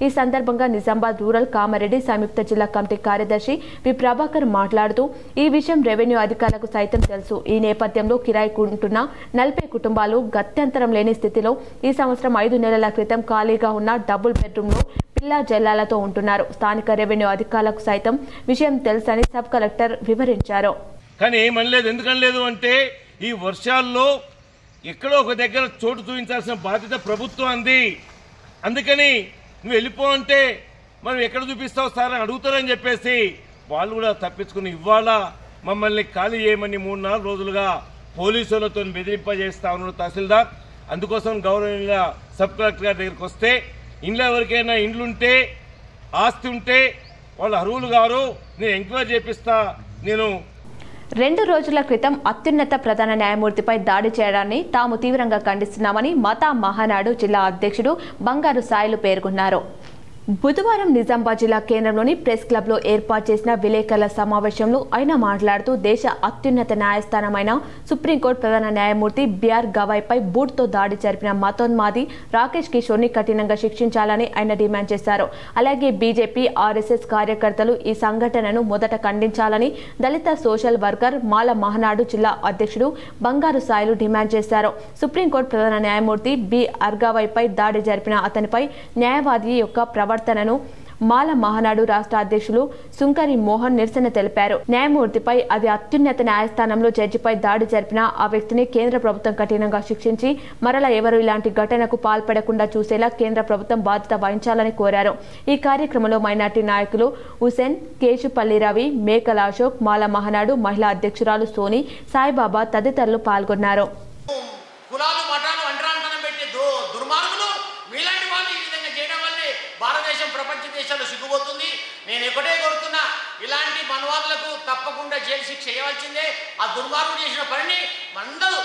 ఈ సందర్భంగా నిజామాబాద్ రూరల్ కామారెడ్డి సంయుక్త జిల్లా కమిటీ కార్యదర్శి వి ప్రభాకర్ మాట్లాడుతూ ఈ విషయం రెవెన్యూ అధికారులకు సైతం తెలుసు. ఈ నేపథ్యంలో కిరాయికుంటున్న 40 కుటుంబాలు గత్యంతరం లేని స్థితిలో ఈ సంవత్సరం 5 నెలల క్రితం ఖాళీగా ఉన్న డబుల్ బెడ్రూమ్లో పిల్లా జల్లాలతో ఉంటున్నారు. స్థానిక రెవెన్యూ అధికారులకు సైతం విషయం తెలుసని సబ్ కలెక్టర్ వివరించారు. కానీ ఏమనలేదు. ఎందుకనలేదు అంటే ఈ వర్షాల్లో ఎక్కడో ఒక దగ్గర చోటు చూపించాల్సిన బాధ్యత ప్రభుత్వం అంది. అందుకని నువ్వు వెళ్ళిపో అంటే మనం ఎక్కడ చూపిస్తావు సార్ అని అడుగుతారని చెప్పేసి వాళ్ళు కూడా తప్పించుకుని ఇవాళ మమ్మల్ని ఖాళీ చేయమని 3-4 రోజులుగా పోలీసులతో బెదిరింపజేస్తా ఉన్నారు తహసీల్దార్. అందుకోసం గౌరవంగా సబ్ కలెక్టర్ గారి దగ్గరికి వస్తే ఇంట్లో ఎవరికైనా ఇండ్లుంటే ఆస్తి ఉంటే వాళ్ళు అర్హులు గారు నేను ఎంక్వైరీ చేపిస్తా. నేను 2 రోజుల క్రితం అత్యున్నత ప్రధాన న్యాయమూర్తిపై దాడి చేయడాన్ని తాము తీవ్రంగా ఖండిస్తున్నామని మతా మహానాడు జిల్లా అధ్యక్షుడు బంగారు సాయిలు పేర్కొన్నారు. బుధవారం నిజామాబాద్ జిల్లా కేంద్రంలోని ప్రెస్ క్లబ్ లో ఏర్పాటు చేసిన విలేకరుల సమావేశంలో ఆయన మాట్లాడుతూ దేశ అత్యున్నత న్యాయస్థానమైన సుప్రీంకోర్టు ప్రధాన న్యాయమూర్తి బిఆర్ గవాయ్పై బూట్తో దాడి జరిపిన మతోన్మాది రాకేష్ కిషోర్ని కఠినంగా శిక్షించాలని ఆయన డిమాండ్ చేశారు. అలాగే బీజేపీ ఆర్ఎస్ఎస్ కార్యకర్తలు ఈ సంఘటనను మొదట ఖండించాలని దళిత సోషల్ వర్కర్ మాల మహానాడు జిల్లా అధ్యక్షుడు బంగారు సాయిలు డిమాండ్ చేశారు. సుప్రీంకోర్టు ప్రధాన న్యాయమూర్తి బి అర్గావైపై దాడి జరిపిన అతనిపై న్యాయవాది యొక్క ప్రవర్తనను మాల మహానాడు రాష్ట్ర అధ్యక్షులు సుంకరి మోహన్ నిరసన తెలిపారు. న్యాయమూర్తిపై అది అత్యున్నత న్యాయస్థానంలో జడ్జిపై దాడి జరిపిన ఆ వ్యక్తిని కేంద్ర ప్రభుత్వం కఠినంగా శిక్షించి మరలా ఎవరు ఇలాంటి ఘటనకు పాల్పడకుండా చూసేలా కేంద్ర ప్రభుత్వం బాధ్యత వహించాలని కోరారు. ఈ కార్యక్రమంలో మైనార్టీ నాయకులు హుసేన్, కేశుపల్లి రవి, మేకల అశోక్, మాల మహానాడు మహిళా అధ్యక్షురాలు సోని, సాయిబాబా తదితరులు పాల్గొన్నారు. భారతదేశం ప్రపంచ దేశాల్లో సిగ్గుపోతుంది. నేను ఒకటే కోరుతున్నా, ఇలాంటి మనవాదులకు తప్పకుండా జైలు శిక్ష చేయవలసిందే. ఆ దుర్మార్గుడు చేసిన పనిని అందరూ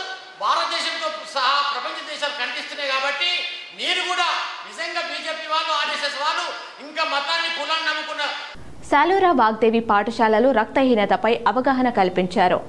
భారతదేశంతో సహా ప్రపంచ దేశాలు ఖండిస్తున్నాయి. కాబట్టి మీరు కూడా నిజంగా బీజేపీ వాళ్ళు, ఆర్ఎస్ఎస్ వాళ్ళు ఇంకా మతాన్ని కులాన్ని నమ్ముకున్న సాలూరా వాగ్దేవి పాఠశాలలో రక్తహీనతపై అవగాహన కల్పించారు.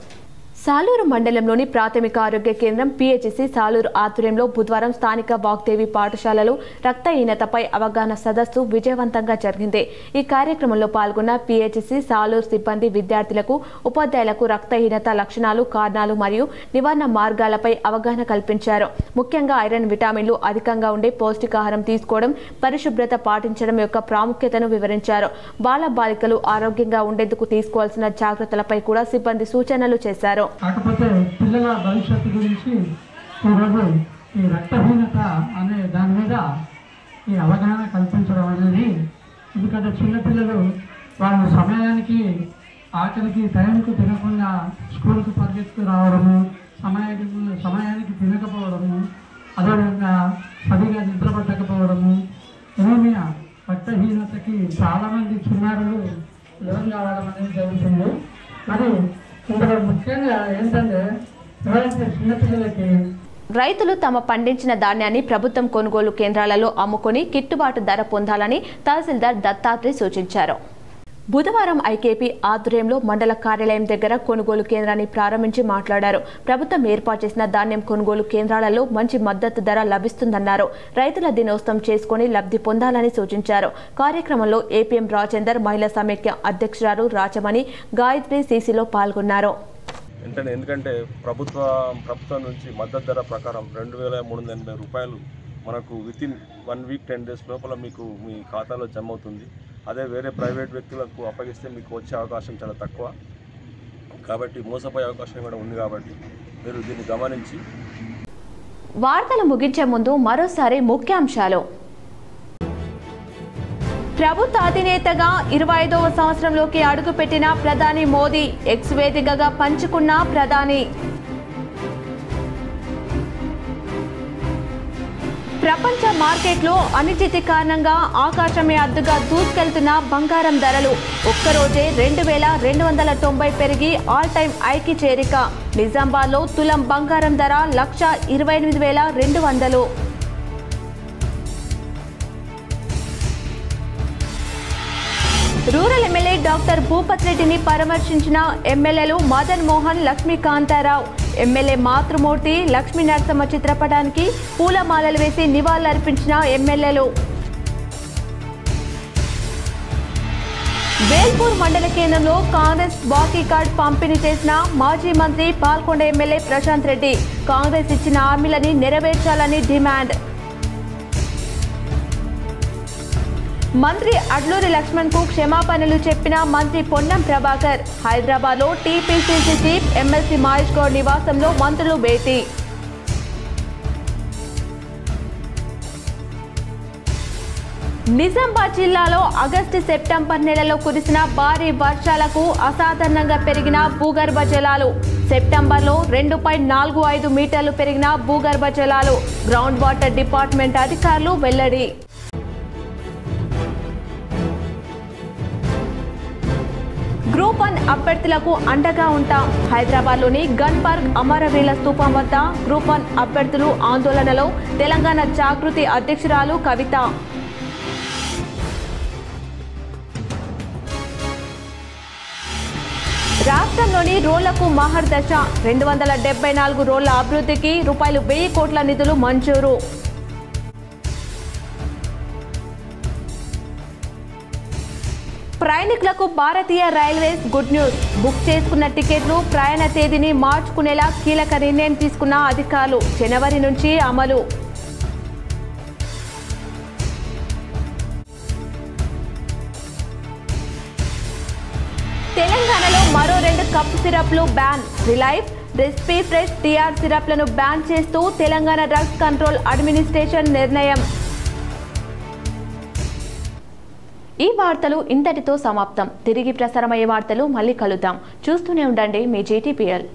సాలూరు మండలంలోని ప్రాథమిక ఆరోగ్య కేంద్రం పిహెచ్సి సాలూరు ఆధ్వర్యంలో బుధవారం స్థానిక వాగ్దేవి పాఠశాలలో రక్తహీనతపై అవగాహన సదస్సు విజయవంతంగా జరిగింది. ఈ కార్యక్రమంలో పాల్గొన్న పిహెచ్సి సాలూరు సిబ్బంది విద్యార్థులకు, ఉపాధ్యాయులకు రక్తహీనత లక్షణాలు, కారణాలు మరియు నివారణ మార్గాలపై అవగాహన కల్పించారు. ముఖ్యంగా ఐరన్, విటమిన్లు అధికంగా ఉండే పౌష్టికాహారం తీసుకోవడం, పరిశుభ్రత పాటించడం యొక్క ప్రాముఖ్యతను వివరించారు. బాలబాలికలు ఆరోగ్యంగా ఉండేందుకు తీసుకోవాల్సిన జాగ్రత్తలపై కూడా సిబ్బంది సూచనలు చేశారు. కాకపోతే పిల్లల భవిష్యత్తు గురించి ఈరోజు ఈ రక్తహీనత అనే దాని మీద ఈ అవగాహన కల్పించడం అనేది, ఎందుకంటే చిన్నపిల్లలు వాళ్ళు సమయానికి ఆఖరికి టైంకు తినకుండా స్కూల్కి పరిగెత్తుకు రావడము, సమయానికి తినకపోవడము, అదేవిధంగా సరిగా నిద్రపట్టకపోవడము, ఎనీమియా రక్తహీనతకి చాలామంది చిన్నారులు లోన్ కావడం అనేది జరుగుతుంది. మరి ఇందులో ముఖ్యంగా ఏంటంటే ఎవరైతే చిన్నపిల్లలకి రైతులు తమ పండించిన ధాన్యాన్ని ప్రభుత్వం కొనుగోలు కేంద్రాలలో అమ్ముకొని గిట్టుబాటు ధర పొందాలని తహసీల్దార్ దత్తాత్రేయ సూచించారు. బుధవారం ఐకేపీ ఆధ్వర్యంలో మండల కార్యాలయం దగ్గర కొనుగోలు కేంద్రాన్ని ప్రారంభించి మాట్లాడారు. ప్రభుత్వం ఏర్పాటు చేసిన ధాన్యం కొనుగోలు కేంద్రాలలో మంచి మద్దతు ధర లభిస్తుందన్నారు. రైతుల దినోత్సవం చేసుకుని లబ్ధి పొందాలని సూచించారు. కార్యక్రమంలో ఏపీఎం రాజేందర్, మహిళా సమైక్య అధ్యక్షురాలు రాజమణి, గాయత్రి సిసిలో పాల్గొన్నారు. ఎందుకంటే ప్రభుత్వం నుంచి మద్దతు ధర ప్రకారం 2380 రూపాయలు మనకు వితిన్ 1 వీక్ 10 డేస్ లోపల మీకు మీ ఖాతాలో జమ అవుతుంది. అదే వేరే ప్రైవేట్ వ్యక్తులకు అప్పగిస్తే మీకు వచ్చే అవకాశం చాలా తక్కువ, కాబట్టి మోసపోయే అవకాశం కూడా ఉంది. కాబట్టి మీరు దీన్ని గమనించి. వార్తలు ముగించే ముందు మరోసారి ముఖ్యాంశాలు. ప్రభుత్వ అధినేతగా 25వ సంవత్సరంలోకి అడుగుపెట్టిన ప్రధాని మోదీ, ఎక్స్ వేదికగా పంచుకున్న ప్రధాని. ప్రపంచ మార్కెట్లో అనిశ్చితి కారణంగా ఆకాశమే అద్దుగా దూసుకెళ్తున్న బంగారం ధరలు ఒక్కరోజే 2290 పెరిగి ఆల్ టైమ్ హైకి చేరిక. నిజామాబాద్లో తులం బంగారం ధర 1,28,200. రూరల్ ఎమ్మెల్యే డాక్టర్ భూపత్ రెడ్డిని పరామర్శించిన ఎమ్మెల్యేలు మదన్ మోహన్, లక్ష్మీకాంతారావు. ఎమ్మెల్యే మాతృమూర్తి, లక్ష్మీ నరసమ్మ చిత్రపటానికి పూలమాలలు వేసి నివాళులర్పించిన ఎమ్మెల్యేలు. వేల్పూర్ మండల కేంద్రంలో కాంగ్రెస్ బాకీ కార్డు పంపిణీ చేసిన మాజీ మంత్రి పాల్కొండ ఎమ్మెల్యే ప్రశాంత్ రెడ్డి. కాంగ్రెస్ ఇచ్చిన హామీలని నెరవేర్చాలని డిమాండ్. మంత్రి అడ్లూరి లక్ష్మణ్ కు క్షమాపణలు చెప్పిన మంత్రి పొన్నం ప్రభాకర్. హైదరాబాద్ లో TPCC chief MLC Mahesh Goud నివాసంలో మంత్రులు భేటీ. నిజామాబాద్ జిల్లాలో ఆగస్టు సెప్టెంబర్ నెలలో కురిసిన భారీ వర్షాలకు అసాధారణంగా పెరిగిన భూగర్భ జలాలు. సెప్టెంబర్లో 2.45 మీటర్లు పెరిగిన భూగర్భ జలాలు. గ్రౌండ్ వాటర్ డిపార్ట్మెంట్ అధికారులు వెల్లడి. గ్రూప్ 1 అభ్యర్థులకు అండగా ఉంటాం. హైదరాబాద్లోని గన్బర్గ్ అమరవీరుల స్తూపం వద్ద గ్రూప్ 1 అభ్యర్థులు ఆందోళనలో. తెలంగాణ జాగృతి అధ్యక్షురాలు కవిత. రాష్ట్రంలోని రోళ్లకు మహర్ దశ. 274 రోళ్ల అభివృద్ధికి ₹1,000 కోట్ల నిధులు మంజూరు. ప్రయాణికులకు భారతీయ రైల్వేస్ గుడ్ న్యూస్. బుక్ చేసుకున్న టికెట్లు ప్రయాణ తేదీని మార్చుకునేలా కీలక నిర్ణయం తీసుకున్న అధికారులు. జనవరి నుంచి అమలు. తెలంగాణలో మరో 2 కప్ సిరప్లు ban. Relife, Respifresh, TR సిరప్లను బ్యాన్ చేస్తూ తెలంగాణ డ్రగ్స్ కంట్రోల్ అడ్మినిస్ట్రేషన్ నిర్ణయం. ఈ వార్తలు ఇంతటితో సమాప్తం. తిరిగి ప్రసారమయ్యే వార్తలు మళ్ళీ కలుద్దాం. చూస్తూనే ఉండండి మీ జీటీపీఎల్.